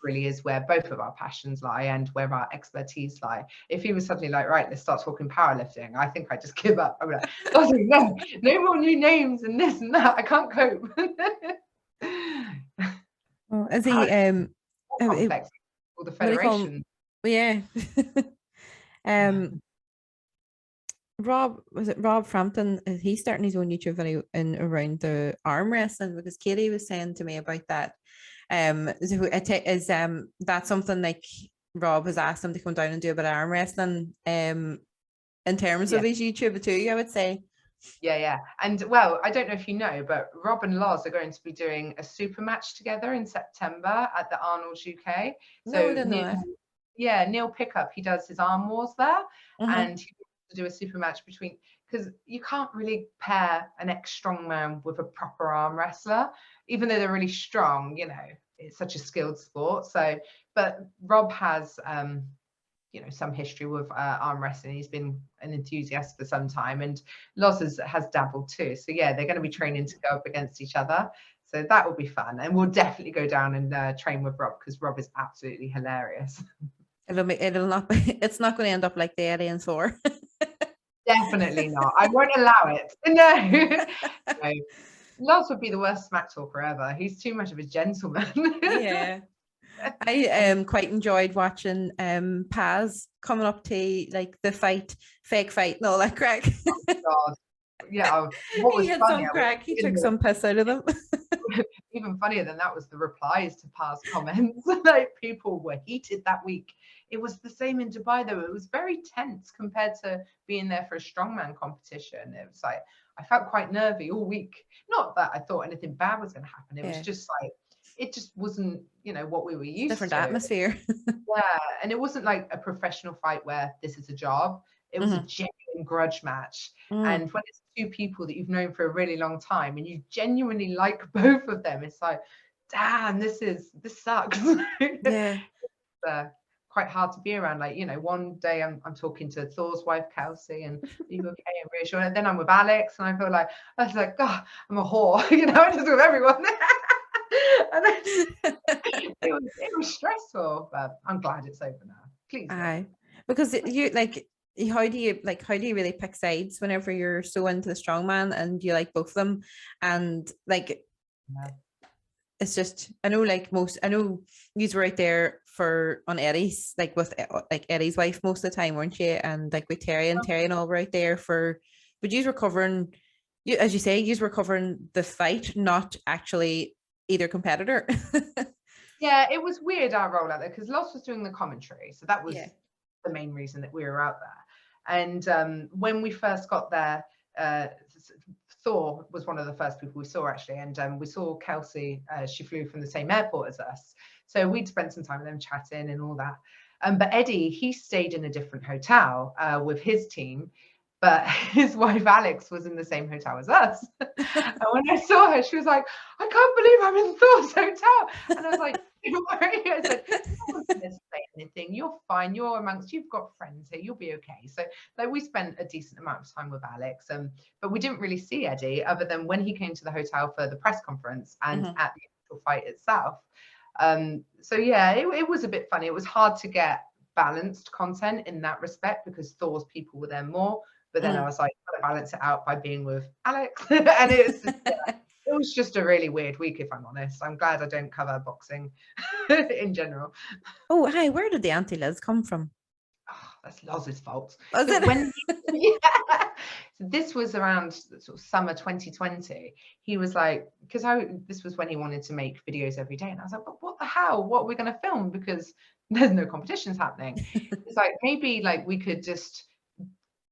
really is where both of our passions lie and where our expertise lie. If he was suddenly like, right, let's start talking powerlifting, I think I just give up. I'm like, oh, no more new names and this and that. I can't cope. Well, is he the federation? Rob Frampton, is he starting his own YouTube video in around the arm wrestling? Because Katie was saying to me about that. Is that something like Rob has asked him to come down and do a bit of arm wrestling in terms of his YouTube too, I would say. And well, I don't know if you know, but Rob and Lars are going to be doing a super match together in September at the Arnold's UK. So Neil Pickup, he does his arm wars there, and to do a super match between, because you can't really pair an ex-strongman with a proper arm wrestler, even though they're really strong, you know, it's such a skilled sport. So, but Rob has, you know, some history with arm wrestling. He's been an enthusiast for some time, and Loz has dabbled too. So yeah, they're going to be training to go up against each other. So that will be fun. And we'll definitely go down and train with Rob, because Rob is absolutely hilarious. It'll not be, it's not going to end up like the Eddie and Thor. Definitely not. I won't allow it. No. No. Loz would be the worst smack talker ever. He's too much of a gentleman. Yeah. I quite enjoyed watching Paz coming up to like the fake fight and all that crack. Oh, God. Yeah. What was He had funny, some crack. He took some piss out of them. Even funnier than that was the replies to Paz comments. Like, people were heated that week. It was the same in Dubai though. It was very tense compared to being there for a strongman competition. It was like, I felt quite nervy all week. Not that I thought anything bad was going to happen. It was just like, it just wasn't, you know, what we were used to. Different atmosphere. Yeah. And it wasn't like a professional fight where this is a job. It was a genuine grudge match. And when it's two people that you've known for a really long time and you genuinely like both of them, it's like, damn, this sucks. Yeah. It's quite hard to be around. Like, you know, one day I'm talking to Thor's wife, Kelsey, and are you okay? And reassuring. And then I'm with Alex, and I feel like, I was like, God, I'm a whore, you know, just with everyone. And it was stressful, but I'm glad it's over now. Please. Aye. Because you like, how do you really pick sides whenever you're so into the strongman and you like both of them? And like, it's just, I know you were right there on Eddie's, like with like Eddie's wife most of the time, weren't you? And like with Terry and all right there for, but you were covering, as you say, you were covering the fight, not actually either competitor. Yeah, it was weird, our role out there, because Loz was doing the commentary, so that was the main reason that we were out there. And when we first got there, Thor was one of the first people we saw, actually, and we saw Kelsey. She flew from the same airport as us, so we'd spent some time with them chatting and all that. But Eddie, he stayed in a different hotel with his team, but his wife Alex was in the same hotel as us. And when I saw her, she was like, I can't believe I'm in Thor's hotel. And I was like, don't worry. I said, no one's going to say anything. You're fine. You've got friends here. You'll be okay. So like, we spent a decent amount of time with Alex, but we didn't really see Eddie other than when he came to the hotel for the press conference and at the actual fight itself. So yeah, it was a bit funny. It was hard to get balanced content in that respect because Thor's people were there more. But then I was like, got to balance it out by being with Alex. And it was just a really weird week, if I'm honest. I'm glad I don't cover boxing in general. Oh, hi, where did the Aunty Liz come from? Oh, that's Loz's fault. Was it? So this was around sort of summer 2020. He was like, this was when he wanted to make videos every day. And I was like, but what the hell? What are we going to film? Because there's no competitions happening. It's like, maybe like we could just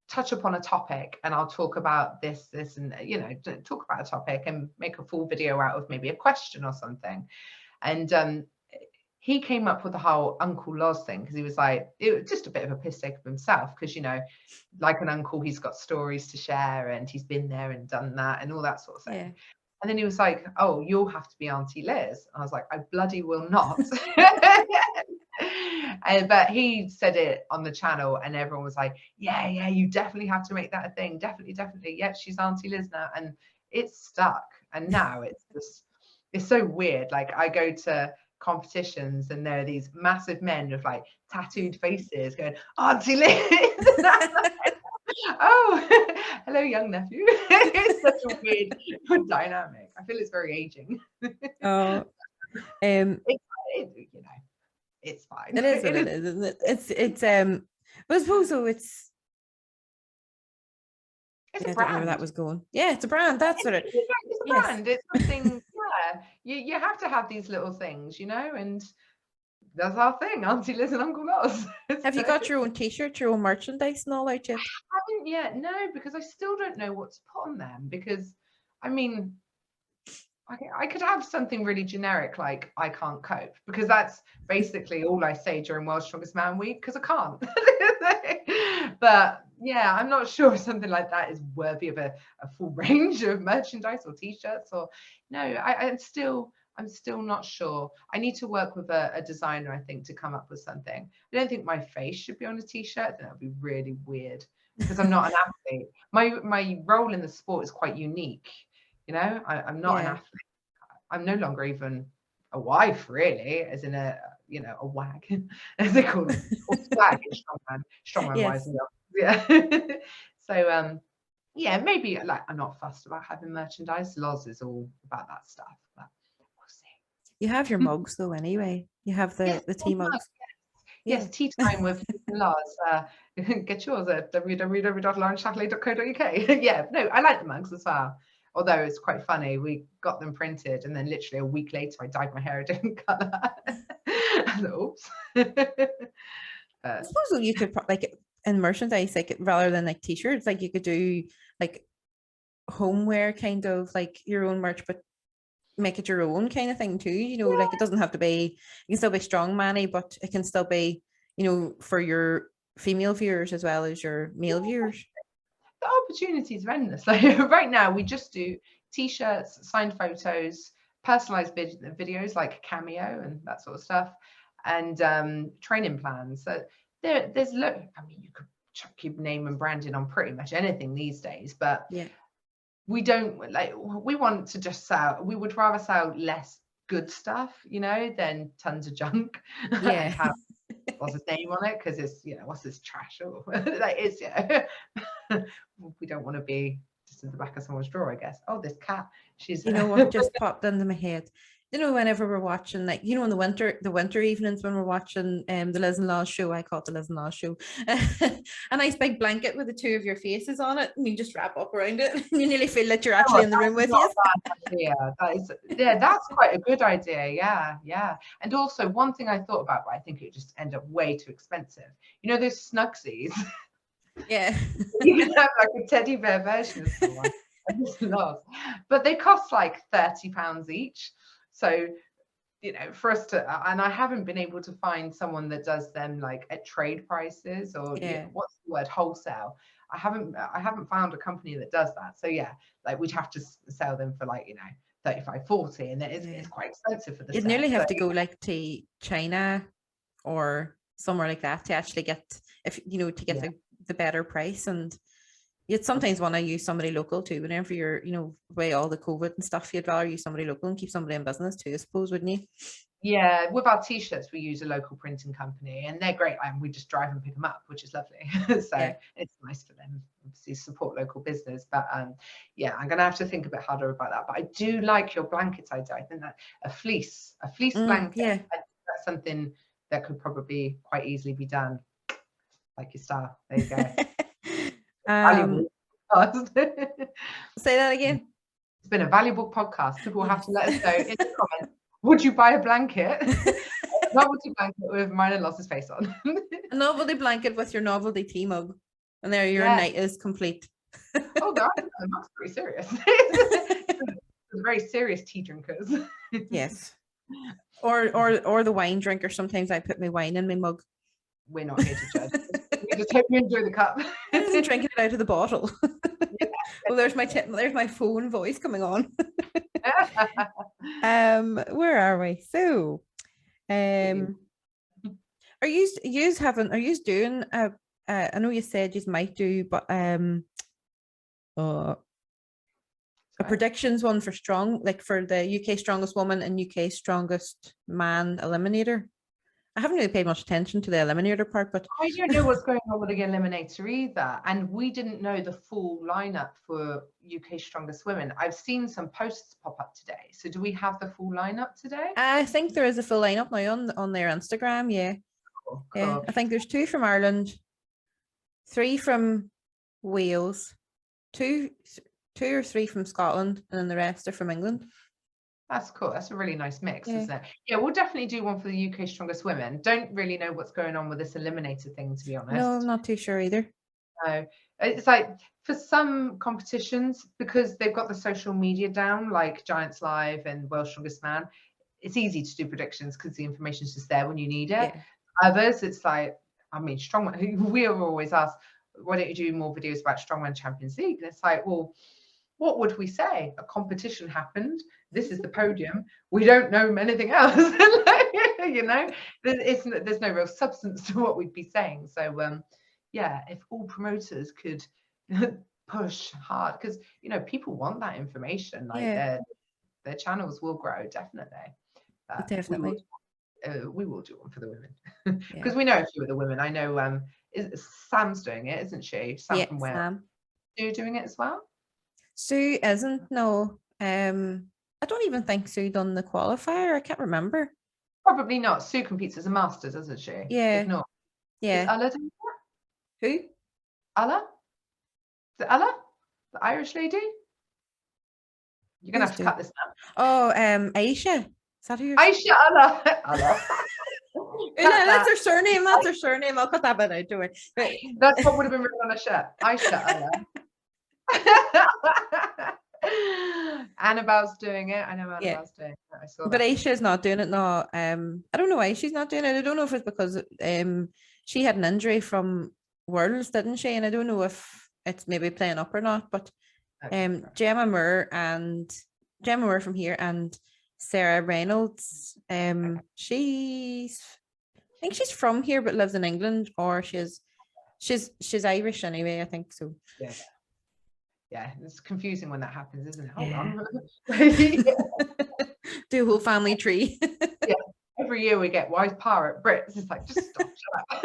touch upon a topic and I'll talk about this, and, you know, talk about a topic and make a full video out of maybe a question or something. And he came up with the whole Uncle Loz thing because he was like, it was just a bit of a piss take of himself because, you know, like an uncle, he's got stories to share and he's been there and done that and all that sort of thing. Yeah. And then he was like, oh, you'll have to be Aunty Liz. I was like, I bloody will not. But he said it on the channel and everyone was like, yeah, you definitely have to make that a thing. Definitely. Yeah, she's Aunty Liz now. And it's stuck. And now it's so weird. Like, I go to competitions and there are these massive men with like tattooed faces going, Aunty Liz. Oh, hello, young nephew. It's such a weird dynamic. I feel it's very aging. Oh, you know, it's fine. It is what it is, isn't it? It's but I suppose so. It's a brand. I don't know where that was going. Yeah, it's a brand. That's what it is. It's a brand. It's something. Yeah, you have to have these little things, you know, and that's our thing, Aunty Liz and Uncle Loz. Have you got your own t-shirt, your own merchandise and all out yet? I haven't yet, no, because I still don't know what to put on them. Because, I mean, I could have something really generic like I can't cope, because that's basically all I say during World's Strongest Man Week, because I can't. But yeah, I'm not sure if something like that is worthy of a full range of merchandise or t-shirts, or no, I'm still not sure. I need to work with a designer, I think, to come up with something. I don't think my face should be on a t-shirt. I think that would be really weird because I'm not an athlete. My role in the sport is quite unique. You know, I'm not an athlete. I'm no longer even a wife, really, as in a wag, as they call it, or swag in strongman Yes. wise. Yeah. So yeah, maybe like I'm not fussed about having merchandise. Loz is all about that stuff, but we'll see. You have your mugs though, anyway. You have the tea mugs. Yes, tea time with Loz. Get yours at www.laurenchahlaei.co.uk. Yeah, no, I like the mugs as well. Although it's quite funny, we got them printed and then literally a week later I dyed my hair a different colour. Oops. I suppose you could like in merchandise, like rather than like t-shirts, like you could do like homeware kind of like your own merch, but make it your own kind of thing too. You know, like it doesn't have to be, you can still be strongman-y, but it can still be, you know, for your female viewers as well as your male viewers. The opportunities are endless. Like right now, we just do t-shirts, signed photos, personalized videos like Cameo and that sort of stuff, and training plans. So there's look. I mean, you could keep name and branding on pretty much anything these days, but yeah, we don't like. We want to just sell. We would rather sell less good stuff, you know, than tons of junk. Yeah. And have what's his name on it, because it's, you know, what's this trash or like it's, yeah. We don't want to be just in the back of someone's drawer, I guess. Oh, this cat, she's, you know what just popped into my head, you know, whenever we're watching, like, you know, in the winter evenings when we're watching the Liz and Laws show, I call it the Liz and Laws show, a nice big blanket with the two of your faces on it, and you just wrap up around it, and you nearly feel that you're actually in the room with you. Yeah, that's quite a good idea. Yeah. And also one thing I thought about, but I think it would just end up way too expensive. You know those Snugsies? Yeah. You can have like a teddy bear version of someone. I just love, but they cost like £30 each. So, you know, for us to, and I haven't been able to find someone that does them like at trade prices or you know, what's the word, wholesale. I haven't found a company that does that. So yeah, like we'd have to sell them for like, you know, 35, 40, and it's quite expensive for the You'd nearly have to go like to China or somewhere like that to actually get, if you know, to get the better price. And you'd sometimes want to use somebody local too, whenever you're, you know, away all the COVID and stuff, you'd rather use somebody local and keep somebody in business too, I suppose, wouldn't you? Yeah, with our t-shirts we use a local printing company and they're great, and we just drive and pick them up, which is lovely. So it's nice for them, obviously, support local business. But yeah, I'm gonna have to think a bit harder about that. But I do like your blankets idea. I think that a fleece blanket, that's something that could probably quite easily be done. Like your style. There you go. Say that again. It's been a valuable podcast. People will have to let us know in the comments. Would you buy a blanket? A novelty blanket with mine and Loz's face on. A novelty blanket with your novelty tea mug. And there your night is complete. Oh God, that's pretty serious. Very serious tea drinkers. Yes. Or the wine drinker. Sometimes I put my wine in my mug. We're not here to judge. We just hope you enjoy the cup. I'm drinking it out of the bottle. Well, there's my phone voice coming on. Where are we? So, are you doing I know you said you might do, but a predictions one for for the UK Strongest Woman and UK Strongest Man Eliminator. I haven't really paid much attention to the eliminator part, but I don't know what's going on with the eliminator either. And we didn't know the full lineup for UK Strongest Women. I've seen some posts pop up today. So do we have the full lineup today? I think there is a full lineup now on their Instagram. Yeah. Cool. Yeah. I think there's 2 from Ireland, 3 from Wales, 2 or 3 from Scotland, and then the rest are from England. That's cool. That's a really nice mix, isn't it? Yeah, we'll definitely do one for the UK Strongest Women. Don't really know what's going on with this eliminator thing, to be honest. No, I'm not too sure either. No, it's like for some competitions, because they've got the social media down, like Giants Live and World's Strongest Man, it's easy to do predictions because the information's just there when you need it. Yeah. Others, it's like, I mean, Strongman, we are always asked, why don't you do more videos about Strongman Champions League? And it's like, well, what would we say? A competition happened. This is the podium. We don't know anything else. You know, there's no real substance to what we'd be saying. So yeah, if all promoters could push hard, because you know people want that information, like their channels will grow definitely. Definitely. We will do one for the women because we know a few of the women. I know Sam's doing it, isn't she? Sam from Wales. Sam. Are you doing it as well? Sue isn't. No. I don't even think Sue done the qualifier. I can't remember. Probably not. Sue competes as a master, doesn't she? Yeah. If not, yeah. Is Ella doing that? Who? Ella? Is it Ella? The Irish lady? You're gonna have to cut this out. Oh, Aisha. Is that who you're Aisha Ella. Ella. That's her surname. That's her surname. I'll cut that bit out. Do it. Right. That's what would have been written on a shirt. Aisha Ella. Annabelle's doing it. I know Annabelle's doing it. I saw that. But Aisha's not doing it now. I don't know why she's not doing it. I don't know if it's because she had an injury from Worlds, didn't she? And I don't know if it's maybe playing up or not. But Gemma Moore from here and Sarah Reynolds. I think she's from here but lives in England, or she's Irish anyway. I think so. Yeah, it's confusing when that happens, isn't it? Hold on. Do a whole family tree. Yeah, every year we get wise pirate Brits. It's like, just stop, shut up.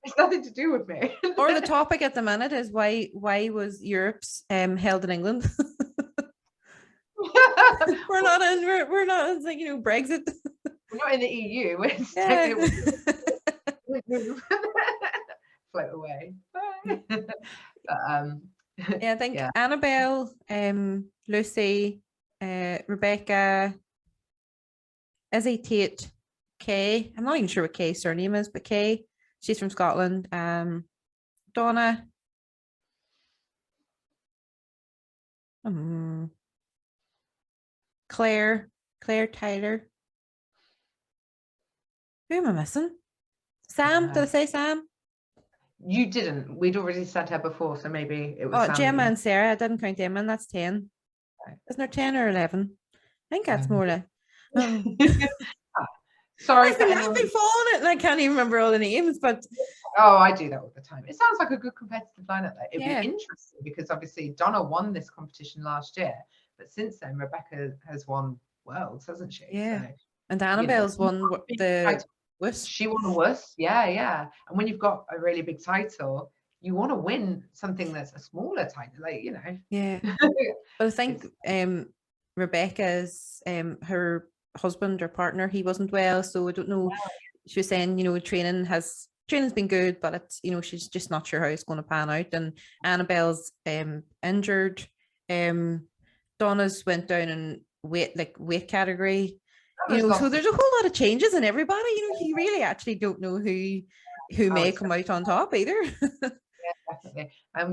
It's nothing to do with me. Or the topic at the minute is why was Europe's held in England? we're not it's like, you know, Brexit. We're not in the EU. Float away. But, I think Annabelle, Lucy, Rebecca, Izzy, Tate, Kay. I'm not even sure what Kay's surname is, but Kay, she's from Scotland. Donna. Claire Tyler. Who am I missing? Sam? Did I say Sam? You didn't. We'd already said her before, so maybe it was. Oh, Gemma and Sarah. I didn't count Emma, and that's 10. Isn't there 10 or 11? I think that's more like. Sorry, I've been following it, and I can't even remember all the names. But I do that all the time. It sounds like a good competitive lineup. It'd be interesting because obviously Donna won this competition last year, but since then Rebecca has won Worlds, hasn't she? Yeah, so, and Annabelle's won the. She won the WUS, yeah. And when you've got a really big title, you want to win something that's a smaller title, like, you know. Yeah. But I think Rebecca's her husband or partner, he wasn't well, so I don't know. She was saying, you know, training's been good, but it's, you know, she's just not sure how it's going to pan out. And Annabelle's injured. Donna's went down in weight category. You know, so there's a whole lot of changes in everybody. You know, you really actually don't know who may come out on top either. Yeah, definitely.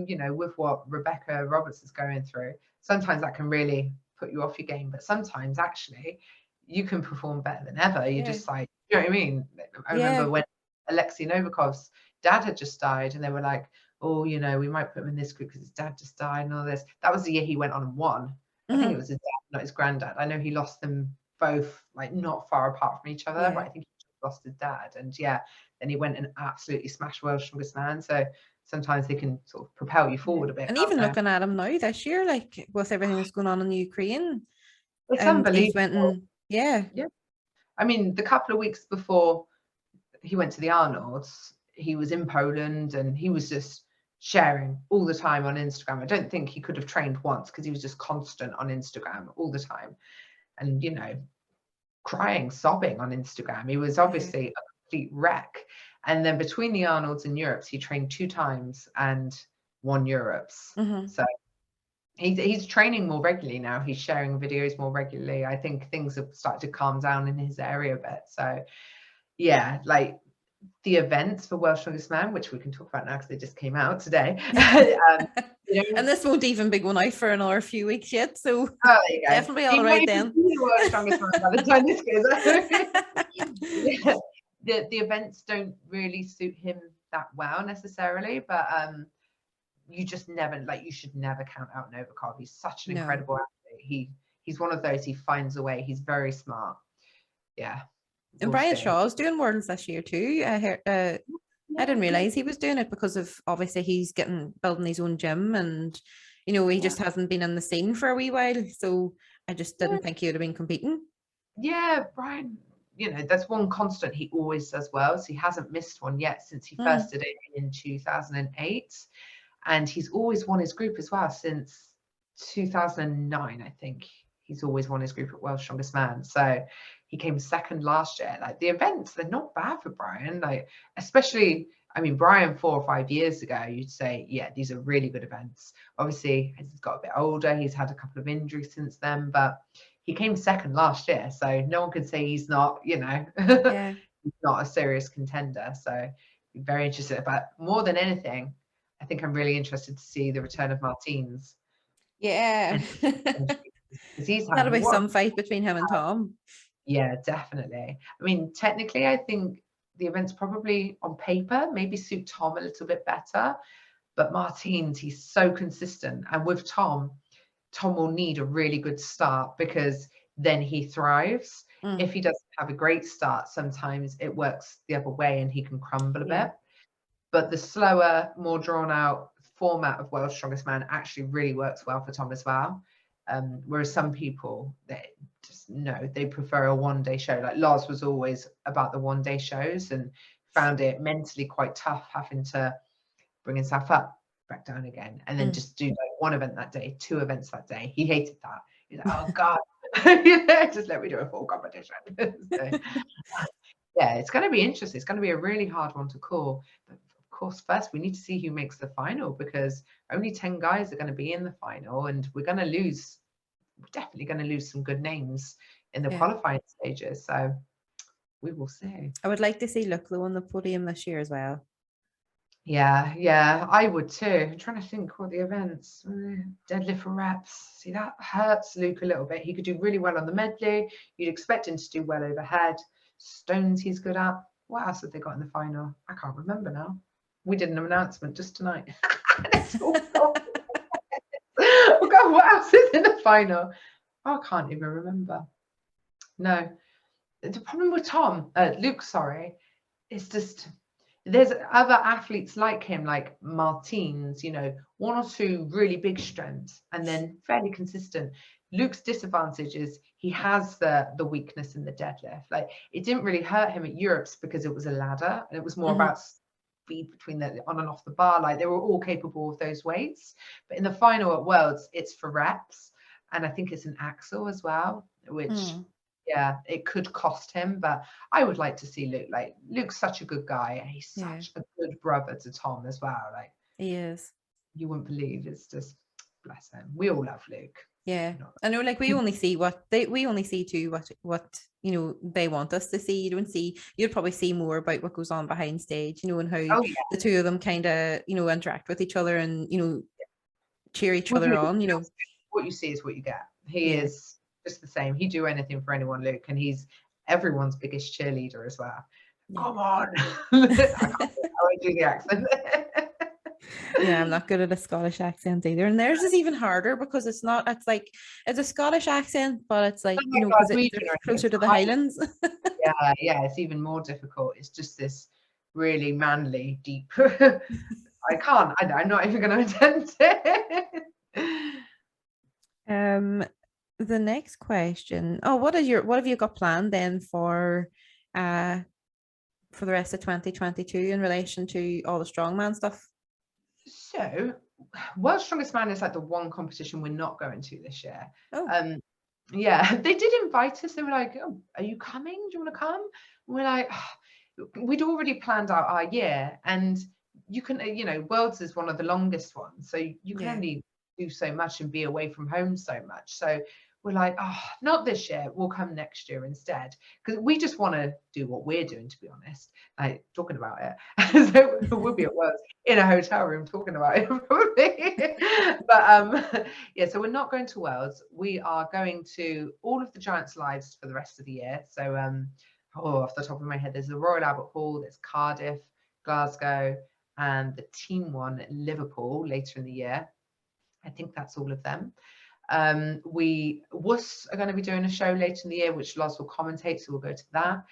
You know, with what Rebecca Roberts is going through, sometimes that can really put you off your game, but sometimes actually you can perform better than ever. You're just like, you know what I mean? I remember when Alexei Novikov's dad had just died, and they were like, oh, you know, we might put him in this group because his dad just died and all this. That was the year he went on and won. I think it was his dad, not his granddad. I know he lost them both like not far apart from each other, but I think he just lost his dad, and then he went and absolutely smashed World's Strongest Man. So sometimes they can sort of propel you forward a bit. And even looking at him now this year, like with everything that's going on in the Ukraine, it's unbelievable. I mean, the couple of weeks before he went to the Arnolds, he was in Poland and he was just sharing all the time on Instagram. I don't think he could have trained once because he was just constant on Instagram all the time. And, you know, crying, sobbing on Instagram. He was obviously a complete wreck. And then between the Arnolds and Europes, he trained 2 times and won Europes. So he's training more regularly now. He's sharing videos more regularly. I think things have started to calm down in his area a bit. So, yeah, like the events for World's Strongest Man, which we can talk about now because they just came out today. You know, and this won't even be going out for another few weeks yet, so definitely all he right then. The World's Strongest Man by the time this goes out. the events don't really suit him that well necessarily, but you just never, like, you should never count out Novikov. He's such an incredible athlete. He's one of those, he finds a way. He's very smart. Yeah. And Brian Shaw's doing Worlds this year too. I didn't realize he was doing it because of, obviously, he's building his own gym, and he just hasn't been in the scene for a wee while. So I just didn't think he would have been competing. Yeah, Brian, that's one constant he always does well. So he hasn't missed one yet since he first did it in 2008. And he's always won his group as well since 2009, I think. He's always won his group at World's Strongest Man. So he came second last year. Like, the events, they're not bad for Brian. Like, especially, I mean, Brian 4 or 5 years ago, you'd say, yeah, these are really good events. Obviously, he's got a bit older. He's had a couple of injuries since then, but he came second last year. So no one could say he's not, he's not a serious contender. So very interested. But more than anything, I think I'm really interested to see the return of Martins. Yeah. That'll be some fight between him and Tom. Yeah, definitely. I mean, technically, I think the events probably on paper maybe suit Tom a little bit better. But Martins, he's so consistent. And with Tom will need a really good start, because then he thrives. If he doesn't have a great start, sometimes it works the other way and he can crumble a bit. But the slower, more drawn out format of World's Strongest Man actually really works well for Tom as well. Whereas some people, they prefer a one-day show. Like Lars was always about the one-day shows and found it mentally quite tough having to bring himself up, back down again, and then just do like one event that day, 2 events that day. He hated that. He's like, oh God, just let me do a full competition. So, yeah, it's going to be interesting. It's going to be a really hard one to call. But of course, first we need to see who makes the final, because only 10 guys are going to be in the final, and we're definitely going to lose some good names in the qualifying stages. So we will see. I would like to see Luke on the podium this year as well. Yeah, I would too. I'm trying to think what the events. Deadlift for reps. See, that hurts Luke a little bit. He could do really well on the medley. You'd expect him to do well overhead. Stones he's good at. What else have they got in the final? I can't remember now. We did an announcement just tonight. Oh God, what else is in the final? Oh, I can't even remember. No. The problem with Luke, is just there's other athletes like him, like Martins, 1 or 2 really big strengths and then fairly consistent. Luke's disadvantage is he has the weakness in the deadlift. Like, it didn't really hurt him at Europe's because it was a ladder and it was more about speed between the on and off the bar. Like, they were all capable of those weights. But in the final at Worlds, it's for reps. And I think it's an axle as well, which it could cost him. But I would like to see Luke. Like, Luke's such a good guy, and he's such a good brother to Tom as well. Like, he is. You wouldn't believe. It's just, bless him. We all love Luke. Yeah, I know. Like, we only see what they want us to see. You'd probably see more about what goes on behind stage, and how the two of them kind of interact with each other and cheer each other on. What you see is what you get. He is just the same. He'd do anything for anyone, Luke, and he's everyone's biggest cheerleader as well. Come on. I can't do the accent. Yeah, I'm not good at a Scottish accent either, and theirs is even harder because it's a Scottish accent, but it's like because it's closer to the Highlands. yeah, it's even more difficult. It's just this really manly, deep. I'm not even going to attempt it. The next question. Oh, what have you got planned then for the rest of 2022 in relation to all the strongman stuff? So, World's Strongest Man is like the one competition we're not going to this year. Yeah, they did invite us. They were like, oh, are you coming? Do you want to come? And we're like, we'd already planned out our year, and you can, Worlds is one of the longest ones, so you can only do so much and be away from home so much. So we're like, oh, not this year. We'll come next year instead, because we just want to do what we're doing, to be honest. Like, talking about it. So we'll be at Worlds in a hotel room talking about it probably. But so we're not going to Worlds. We are going to all of the Giants lives for the rest of the year. So off the top of my head, there's the Royal Albert Hall, there's Cardiff, Glasgow, and the team one at Liverpool later in the year. I think that's all of them. We are going to be doing a show later in the year, which Loz will commentate, so we'll go to that.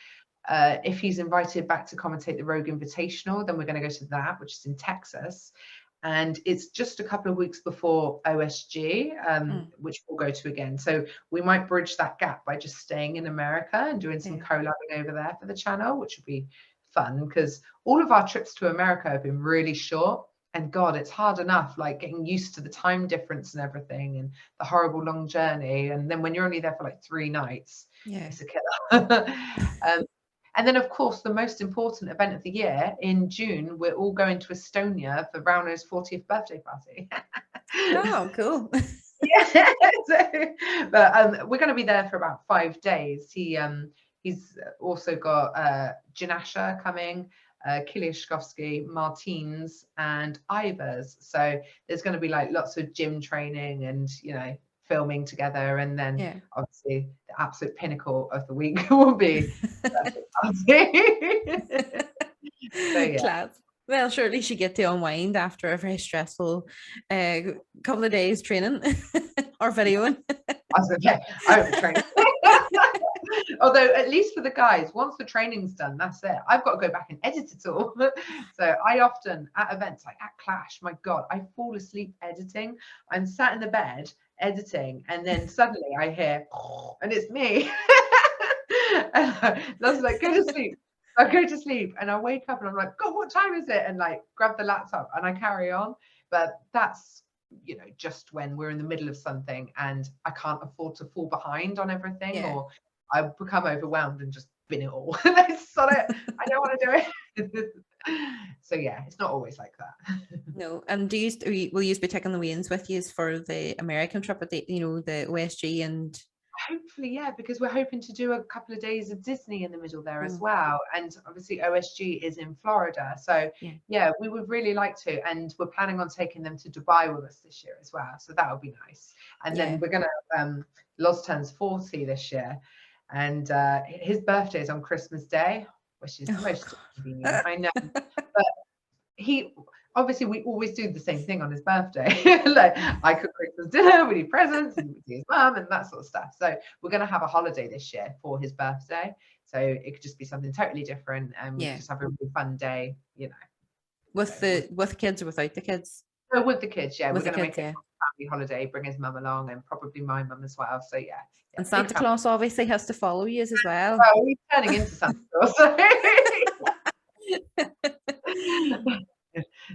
If he's invited back to commentate the Rogue Invitational, then we're going to go to that, which is in Texas. And it's just a couple of weeks before OSG, which we'll go to again. So we might bridge that gap by just staying in America and doing some collabing over there for the channel, which would be fun, because all of our trips to America have been really short. And God, it's hard enough, like getting used to the time difference and everything and the horrible long journey. And then when you're only there for like 3 nights, it's a killer. And then, of course, the most important event of the year in June, we're all going to Estonia for Rauno's 40th birthday party. Oh, cool. Yeah. But we're going to be there for about 5 days. He's also got Janasha coming, Kiliashkovsky, Martins, and Ivers. So there's going to be like lots of gym training and, you know, filming together. And then obviously the absolute pinnacle of the week will be Class. Well, surely she get to unwind after a very stressful couple of days training or videoing. I was going to say, I don't train. Although at least for the guys, once the training's done, that's it. I've got to go back and edit it all. So I often, at events like at Clash, my God, I fall asleep editing. I'm sat in the bed editing, and then suddenly I hear, and it's me. And I was like, go to sleep. I go to sleep, and I wake up and I'm like, God, what time is it? And like grab the laptop and I carry on. But that's, you know, just when we're in the middle of something and I can't afford to fall behind on everything, or I become overwhelmed and just bin it all. It's on it. I don't want to do it. So yeah, it's not always like that. No. And will you be taking the weigh-ins with you for the American trip at the, you know, the OSG? And hopefully, yeah, because we're hoping to do a couple of days of Disney in the middle there as well. And obviously OSG is in Florida. So yeah, we would really like to. And we're planning on taking them to Dubai with us this year as well. So that would be nice. And then we're going to, Loz turns 40 this year. And his birthday is on Christmas Day, which is most convenient. I know. But obviously we always do the same thing on his birthday. Like I cook Christmas dinner, we do presents, and we see his mum and that sort of stuff. So we're going to have a holiday this year for his birthday. So it could just be something totally different, and we just have a really fun day, you know. With the kids or without the kids? No, with the kids, yeah. With we're going to make it a family holiday, bring his mum along, and probably my mum as well. So yeah. And Santa Claus obviously has to follow you as well. Well, he's turning into Santa Claus. So.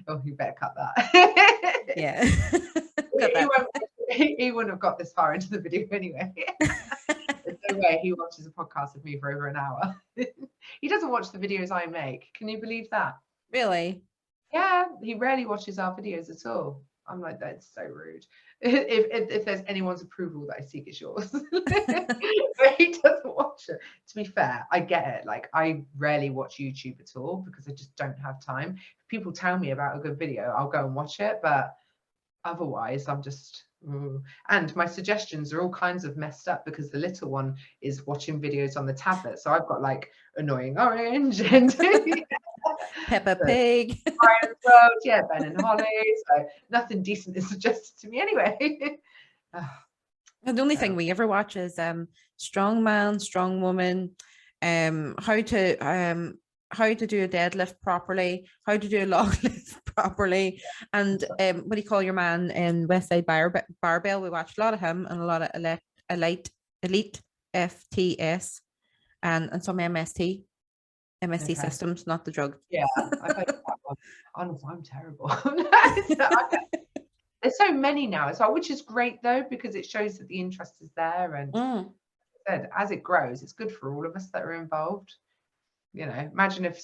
Oh, you better cut that. Yeah. He wouldn't have got this far into the video anyway. There's no way he watches a podcast with me for over an hour. He doesn't watch the videos I make. Can you believe that? Really? Yeah, he rarely watches our videos at all. I'm like, that's so rude. If there's anyone's approval that I seek, it's yours. But he doesn't watch it. To be fair, I get it. Like, I rarely watch YouTube at all because I just don't have time. If people tell me about a good video, I'll go and watch it. But otherwise, I'm just... And my suggestions are all kinds of messed up because the little one is watching videos on the tablet. So I've got like Annoying Orange and... Peppa Pig. Yeah, Ben and Holly. So nothing decent is suggested to me anyway. The only thing we ever watch is strongman, strong woman, how to do a deadlift properly, how to do a log lift properly, and what do you call your man in West Side Barbell? We watched a lot of him and a lot of elite FTS and some MST systems, not the drug. Yeah, I think that one. Honestly, I'm terrible. There's so many now as well, which is great though, because it shows that the interest is there, and as it grows, it's good for all of us that are involved. You know, imagine if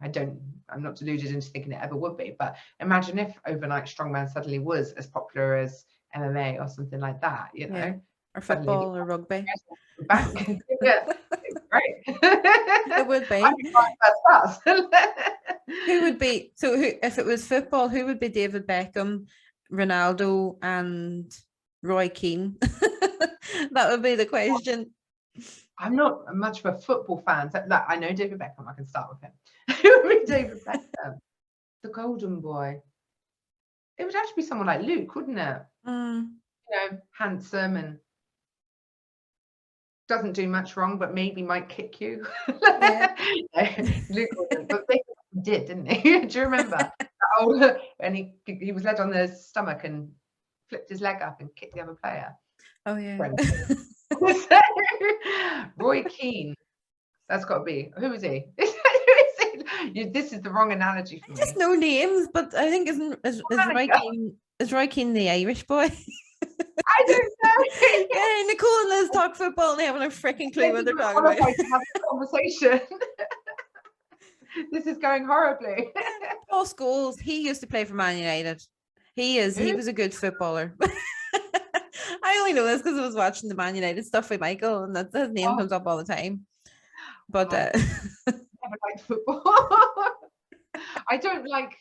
I'm not deluded into thinking it ever would be, but imagine if overnight strongman suddenly was as popular as MMA or something like that, you know, or football or rugby. Back. Yeah, great. It would be. Who would be, so who, if it was football, who would be David Beckham, Ronaldo and Roy Keane? That would be the question. I'm not much of a football fan. So, look, I know David Beckham. I can start with him. Who would be David Beckham? The golden boy. It would actually be someone like Luke, wouldn't it? Handsome and doesn't do much wrong, but maybe might kick you. Yeah. Luke wouldn't, but Beckham did, didn't he? Do you remember? And he was led on the stomach and flipped his leg up and kicked the other player. Oh yeah. Roy Keane. That's got to be. Who is he? This is the wrong analogy for me. Just no names, but I think is Roy Keane the Irish boy? I don't know. Yeah, Nicole and Liz talk football and they haven't a freaking clue what they're talking about. Have a conversation. This is going horribly. Paul Scholes, he used to play for Man United. He was a good footballer. I only know this because I was watching the Man United stuff with Michael, and that's his name comes up all the time. But I never liked football. I don't like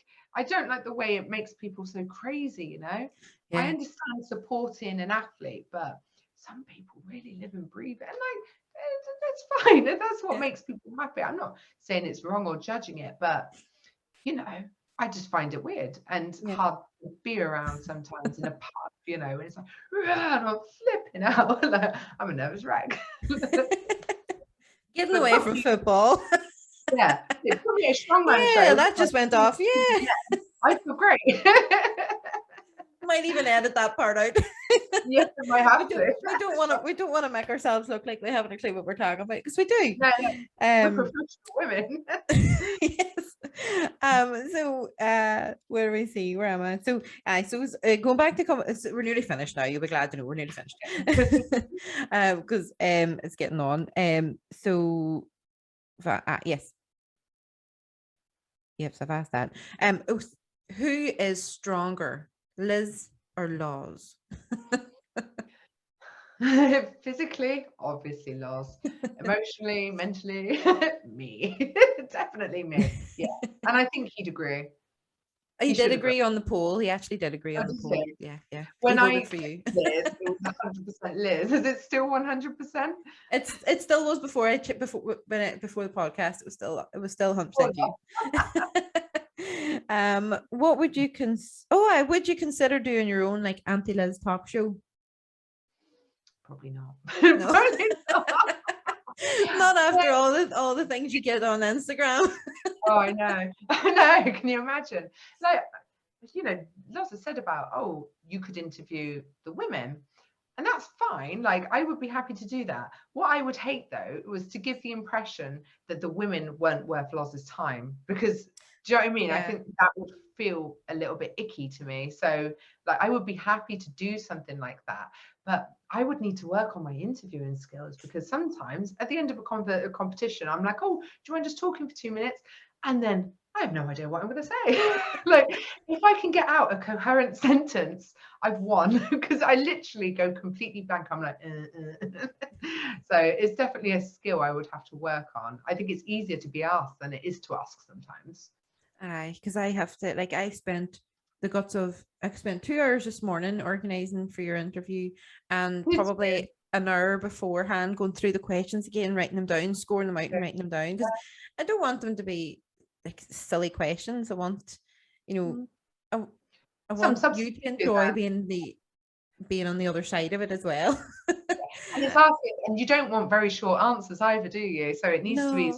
the way it makes people so crazy, you know. Yeah. I understand supporting an athlete, but some people really live and breathe it, and that's fine. That's what makes people happy. I'm not saying it's wrong or judging it, but you know, I just find it weird and hard to be around sometimes in a pub, you know, and it's like, and I'm flipping out. Like, I'm a nervous wreck. Getting away from football. Yeah, it's probably a strongman show. Yeah, that just went off. Yeah. I feel great. Might even edit that part out. Yes, I might have to. We don't want to make ourselves look like we haven't a clue what we're talking about, because we do. No, we're professional women. Yes. So where do we see? Where am I? So going back to we're nearly finished now. You'll be glad to know we're nearly finished. Because it's getting on. Yes. Yes, I've asked that. Who is stronger, Liz or Laws? Physically, obviously Laws. Emotionally, mentally, me. Definitely me. Yeah. And I think he'd agree. He did agree on the poll. He actually did agree on the poll. Yeah. When I voted for you. Liz, it was 100% Liz. Is it still 100%? It still was before before the podcast. It was still 100% you. What would you would you consider doing your own like Aunty Liz talk show? Probably not. No. Probably not. Not after all the things you get on Instagram. Oh, I know. Can you imagine? Like, you know, lots of said about, you could interview the women, and that's fine. Like, I would be happy to do that. What I would hate though was to give the impression that the women weren't worth Loz's time, because do you know what I mean? I think that would feel a little bit icky to me. So like, I would be happy to do something like that, but I would need to work on my interviewing skills, because sometimes at the end of a competition, I'm like, do you mind just talking for 2 minutes? And then I have no idea what I'm going to say. Like, if I can get out a coherent sentence, I've won, because I literally go completely blank. I'm like, So it's definitely a skill I would have to work on. I think it's easier to be asked than it is to ask sometimes. Because I have to, like, I spent 2 hours this morning organizing for your interview, and probably an hour beforehand going through the questions again, writing them down, scoring them out and writing them down, because I don't want them to be like silly questions. I want, you know, I want you to enjoy being on the other side of it as well. And it's asking, and you don't want very short answers either, do you? So it needs to be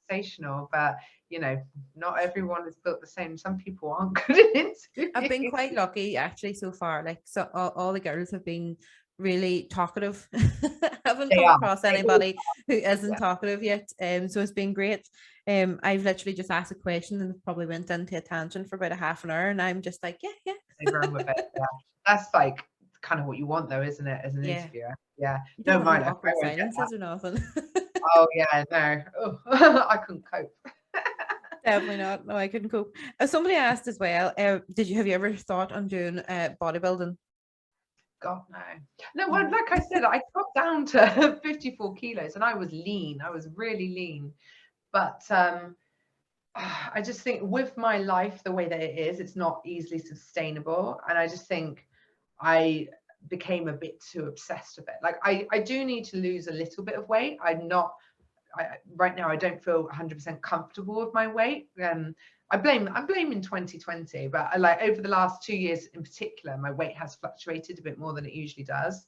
conversational, but you know, not everyone is built the same. Some people aren't good at interviewing. I've been quite lucky actually so far. Like, so all the girls have been really talkative. I haven't come across anybody who isn't talkative yet. So it's been great. I've literally just asked a question and probably went into a tangent for about a half an hour, and I'm just like, yeah. They run with it. Yeah. That's like kind of what you want though, isn't it, as an interviewer? Yeah. No, mine. Awkward silences or nothing. Oh yeah, no. I couldn't cope. Definitely not. No, I couldn't cope. Somebody asked as well, have you ever thought on doing bodybuilding? God, no. Well, like I said, I got down to 54 kilos and I was lean. I was really lean. But I just think with my life the way that it is, it's not easily sustainable. And I just think I became a bit too obsessed with it. Like I do need to lose a little bit of weight. Right now I don't feel 100% comfortable with my weight. I'm blaming 2020, but like over the last 2 years in particular, my weight has fluctuated a bit more than it usually does,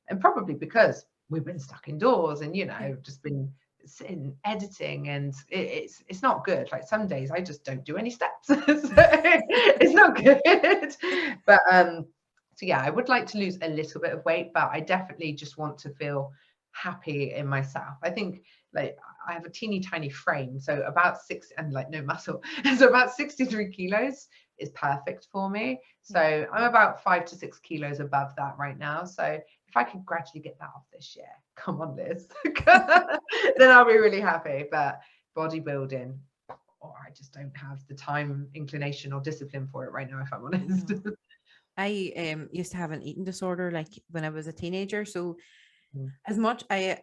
and probably because we've been stuck indoors and just been sitting editing, and it's not good. Like some days I just don't do any steps, so it's not good. But so yeah, I would like to lose a little bit of weight, but I definitely just want to feel happy in myself. I think like I have a teeny tiny frame, so about 6 and like no muscle, so about 63 kilos is perfect for me. So I'm about 5 to 6 kilos above that right now. So if I could gradually get that off this year, come on, Liz, then I'll be really happy. But bodybuilding, I just don't have the time, inclination, or discipline for it right now, if I'm honest. I used to have an eating disorder like when I was a teenager. So as much I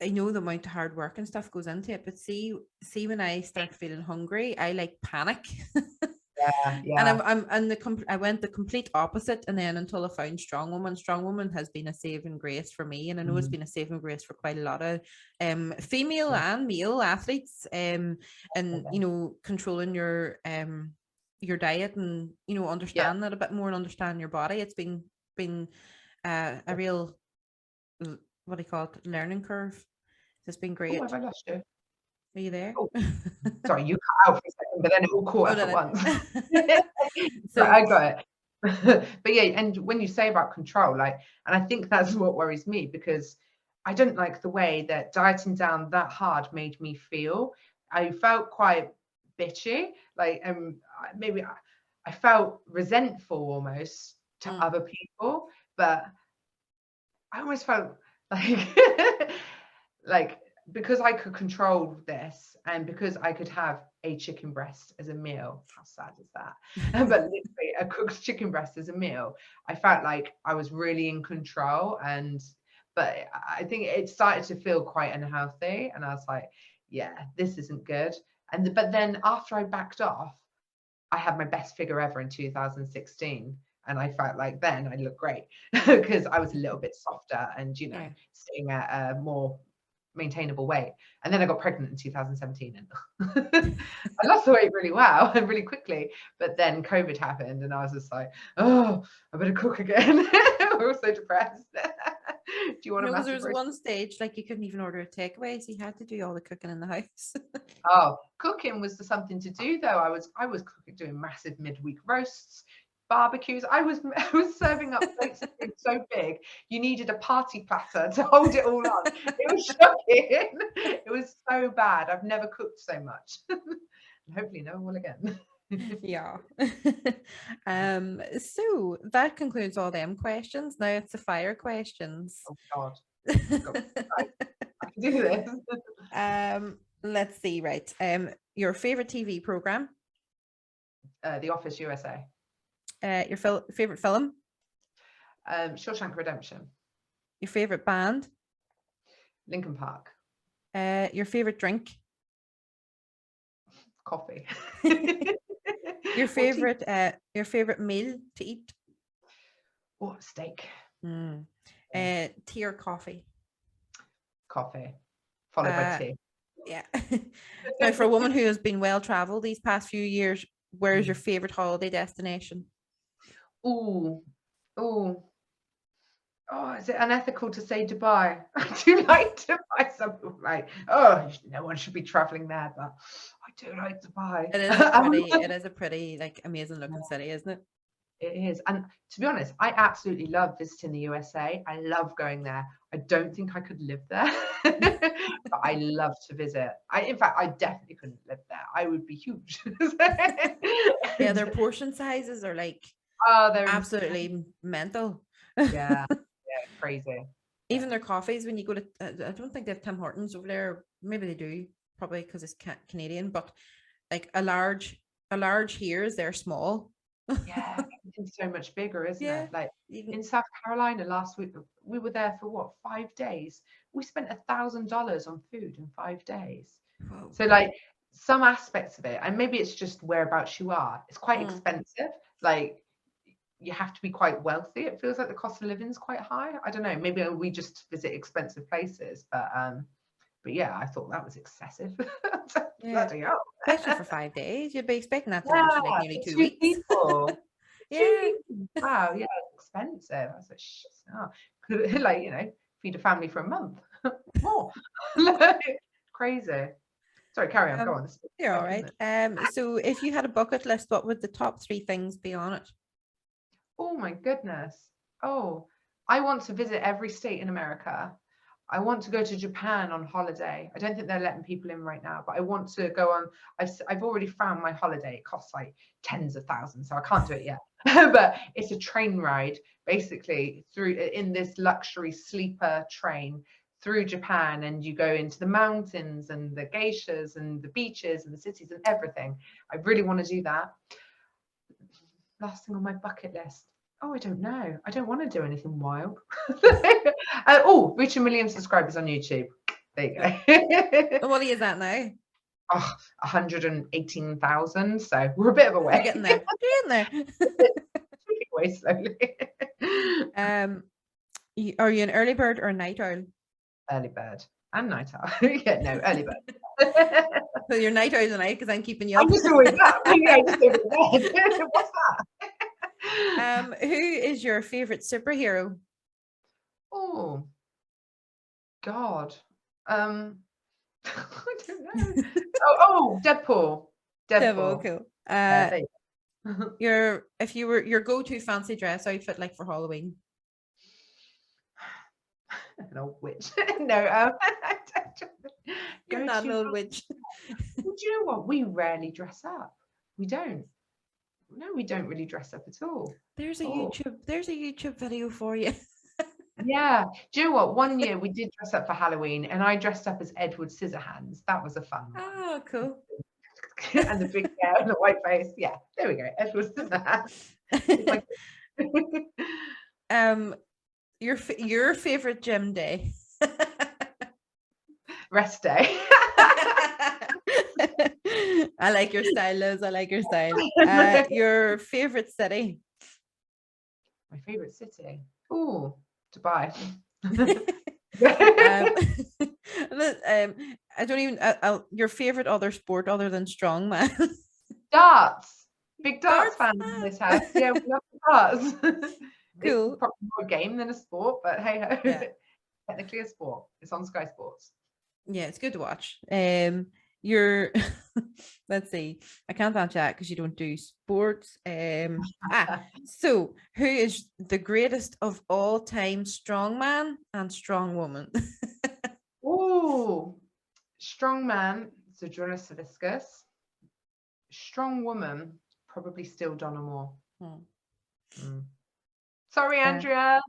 know the amount of hard work and stuff goes into it, but see when I start feeling hungry, I like panic. Yeah. And I went the complete opposite, and then until I found Strongwoman has been a saving grace for me, and I know it's been a saving grace for quite a lot of female and male athletes, and controlling your diet, and understand that a bit more and understand your body. It's been a real, what do you call it, learning curve. It's been great. Oh, have I lost you? Are you there? Oh, sorry, you cut out for a second, but then it all caught up at once. So I got it. But yeah, and when you say about control, and I think that's what worries me, because I don't like the way that dieting down that hard made me feel. I felt quite bitchy, maybe I felt resentful almost to other people, but I almost felt like because I could control this, and because I could have a chicken breast as a meal, how sad is that? But literally a cooked chicken breast as a meal, I felt like I was really in control. But I think it started to feel quite unhealthy, and I was like, yeah, this isn't good. But then after I backed off, I had my best figure ever in 2016. And I felt like then I looked great because I was a little bit softer and, sitting at a more maintainable weight. And then I got pregnant in 2017 and I lost the weight really well and really quickly. But then COVID happened and I was just like, oh, I better cook again. We're all so depressed. Do you want to? Because there was one stage like you couldn't even order a takeaway, so you had to do all the cooking in the house. Oh, cooking was something to do though. I was cooking, doing massive midweek roasts, barbecues. I was serving up plates of food so big you needed a party platter to hold it all on. It was shocking. It was so bad. I've never cooked so much. Hopefully no one will again. Yeah. So that concludes all them questions. Now it's the fire questions. Oh God. I can do this. Let's see, right. Your favorite TV program? The Office USA. Your favorite film? Shawshank Redemption. Your favorite band? Linkin Park. Your favorite drink? Coffee. Your favorite meal to eat? Oh, steak. Tea or coffee? Coffee, followed by tea. Yeah. Now, for a woman who has been well traveled these past few years, where is your favorite holiday destination? Oh, is it unethical to say Dubai? I do like Dubai. Some people like, no one should be traveling there, but I do like Dubai. It is a pretty like amazing looking city, isn't it? It is. And to be honest, I absolutely love visiting the USA. I love going there. I don't think I could live there, but I love to visit. In fact, I definitely couldn't live there. I would be huge. Yeah, their portion sizes are like they're absolutely mental. Yeah, crazy. Even their coffees, when you go to, I don't think they have Tim Hortons over there. Maybe they do, probably because it's Canadian. But like a large here is they're small. Yeah, it's so much bigger, isn't it? Like in South Carolina last week, we were there for 5 days. We spent $1,000 on food in 5 days. Whoa. So like some aspects of it, and maybe it's just whereabouts you are, it's quite expensive. Like you have to be quite wealthy. It feels like the cost of living is quite high. I don't know, maybe we just visit expensive places, but yeah, I thought that was excessive. Yeah. Bloody hell. Especially for 5 days. You'd be expecting that to last you like nearly 2 weeks. People. Yeah. Wow, yeah, it's expensive. I was like, shit, could like, feed a family for a month. More. Crazy. Sorry, carry on. Go on. You're all right. So if you had a bucket list, what would the top 3 things be on it? Oh my goodness. Oh, I want to visit every state in America. I want to go to Japan on holiday. I don't think they're letting people in right now, but I want to go on. I've already found my holiday. It costs like tens of thousands, so I can't do it yet. But it's a train ride, basically in this luxury sleeper train through Japan, and you go into the mountains and the geishas and the beaches and the cities and everything. I really want to do that. Last thing on my bucket list. Oh, I don't know. I don't want to do anything wild. Reach 1 million subscribers on YouTube. There you go. What is that now? 118,000. So we're a bit of a way. You're getting there. You're getting there. Way slowly. Are you an early bird or a night owl? Early bird and night owl. Yeah, no, early bird. So you're night owl tonight because I'm keeping you up. I'm just always up. Yeah, just over bed. What's that? Who is your favorite superhero? Oh God. I don't know. Deadpool. Cool. Your go-to fancy dress outfit like for Halloween? An old witch. No, You're not an old witch. Well, do you know what? We rarely dress up. We don't. No, we don't really dress up at all. There's a YouTube video for you. Yeah. Do you know what? One year we did dress up for Halloween, and I dressed up as Edward Scissorhands. That was a fun one. Oh, cool. And the big hair and the white face. Yeah, there we go. Edward Scissorhands. Your favorite gym day? Rest day. I like your style, Liz. I like your style. Your favorite city? My favorite city? Oh, Dubai. I don't even. Your favorite other sport other than strongman? Darts. Big darts fans in this house. Yeah, we love darts. Cool. It's probably more a game than a sport, but hey ho. Yeah. Technically a sport. It's on Sky Sports. Yeah, it's good to watch. Let's see. I can't answer that because you don't do sports. So who is the greatest of all time strongman and strongwoman? Oh, strongman, Zydrunas Savickas. Strong woman, probably still Donna Moore. Sorry, Andrea.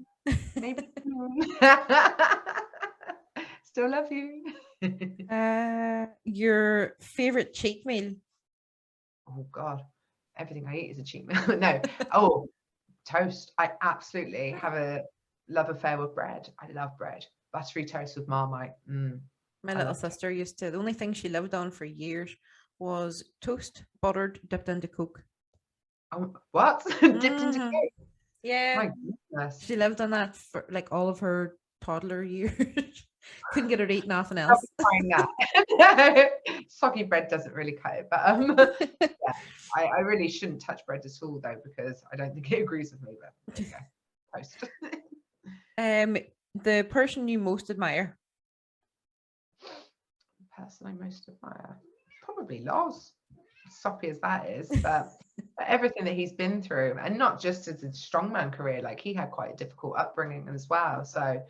Maybe. Still love you. Your favorite cheat meal? Oh God, everything I eat is a cheat meal. No. Oh, toast. I absolutely have a love affair with bread. I love bread. Buttery toast with Marmite. My little sister used to. The only thing she lived on for years was toast, buttered, dipped into Coke. Oh, what? Dipped into Coke? Yeah. My goodness. She lived on that for like all of her toddler years. Couldn't get her to eat nothing else. That. Soggy bread doesn't really cut it, but yeah, I really shouldn't touch bread at all though, because I don't think it agrees with me. But there you go. Toast. The person you most admire? The person I most admire, probably Loz. Soppy as that is, but everything that he's been through, and not just as a strongman career, like he had quite a difficult upbringing as well. So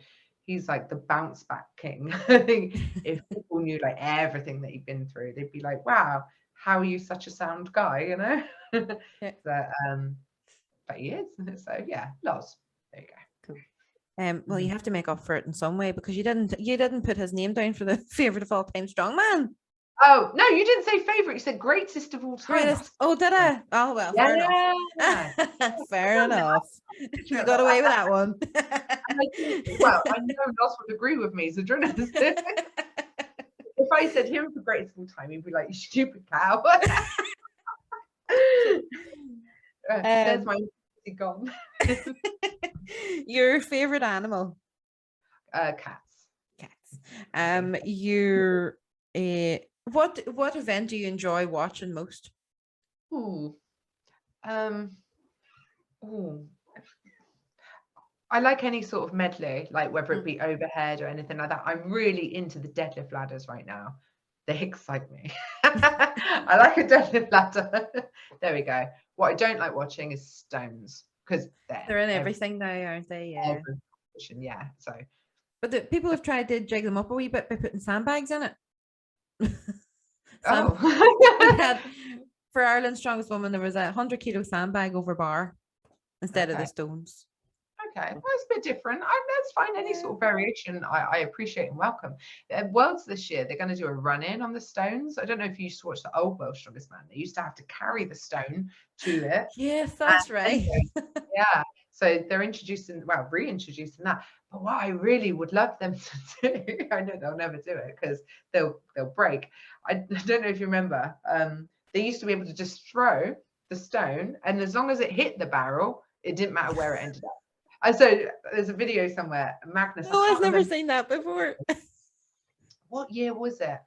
he's like the bounce back king. I think if people knew like everything that he'd been through, they'd be like, wow, how are you such a sound guy, you know? Yeah. But he is. So yeah, Loz. There you go. Cool. Well, you have to make up for it in some way because you didn't put his name down for the favorite of all time strongman. Oh no, you didn't say favorite. You said greatest of all time. Greatest. Oh, did I? Oh well, fair enough. Fair enough. You got away with that one. Well, I know Loz would agree with me, Zydrunas. If I said him for greatest of all time, he'd be like, "You stupid cow." There's my gone. Your favorite animal? Cats. Your what event do you enjoy watching most? I like any sort of medley, like whether it be overhead or anything like that. I'm really into the deadlift ladders right now. They excite me. I like a deadlift ladder. There we go. What I don't like watching is stones, because they're in everything now, aren't they? Yeah. Yeah. So, but the people have tried to jig them up a wee bit by putting sandbags in it. For Ireland's Strongest Woman, there was a 100-kilo sandbag over bar instead of the stones. Okay, well, it's a bit different. That's fine. Any sort of variation, I appreciate and welcome. Worlds this year, they're going to do a run-in on the stones. I don't know if you used to watch the old World's Strongest Man. They used to have to carry the stone to it. Yes, that's right. Yeah. So they're reintroducing that. But what I really would love them to do, I know they'll never do it because they'll break. I don't know if you remember. They used to be able to just throw the stone, and as long as it hit the barrel, it didn't matter where it ended up. And so there's a video somewhere, Magnus. Oh, I've never seen that before. What year was it?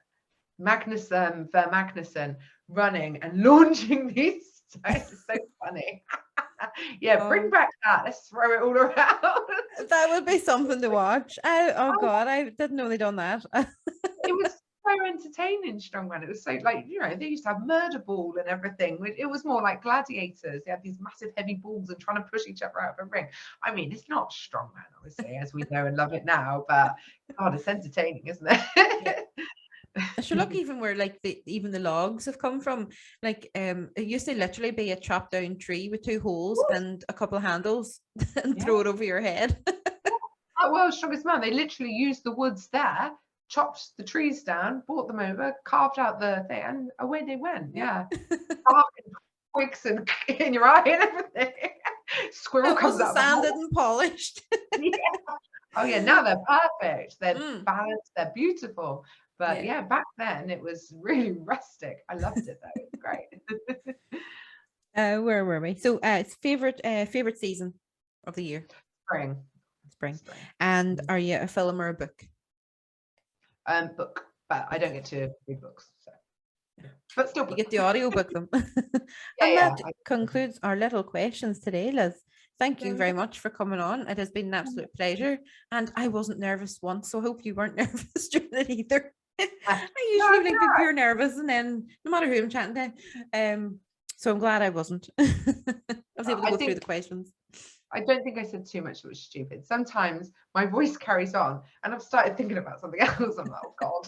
Magnus Magnuson running and launching these stones. It's so funny. Bring back that. Let's throw it all around. That would be something to watch. God, I didn't know they'd done that. It was so entertaining, strongman. It was so, like, they used to have murder ball and everything. It was more like gladiators. They had these massive heavy balls and trying to push each other out of a ring. I mean, it's not strongman, obviously, as we know and love it now, but God, it's entertaining, isn't it? Sure, look, even where like even the logs have come from, like it used to literally be a chopped down tree with 2 holes and a couple of handles and throw it over your head. Well, Strongest Man, they literally used the woods there, chopped the trees down, brought them over, carved out the thing, and away they went. Yeah. Twigs and in your eye and everything. Squirrel comes out. Sanded and polished. Oh yeah, now they're perfect. They're balanced, they're beautiful. But back then it was really rustic. I loved it though. It was great. Where were we? So it's favorite season of the year? Spring. And are you a film or a book? Book, but I don't get to read books. So. But still, you get the audio book them. That concludes our little questions today, Liz. Thank you very much for coming on. It has been an absolute pleasure. And I wasn't nervous once, so I hope you weren't nervous during it either. I usually be pure nervous, and then no matter who I'm chatting to. So I'm glad I wasn't. I was able to go through the questions. I don't think I said too much that was stupid. Sometimes my voice carries on and I've started thinking about something else. I'm like, oh God.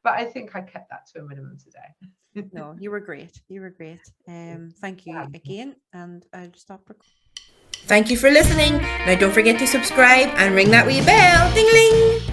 But I think I kept that to a minimum today. No, you were great. Thank you again. And I'll stop recording. Thank you for listening. Now don't forget to subscribe and ring that wee bell. Ding-ling.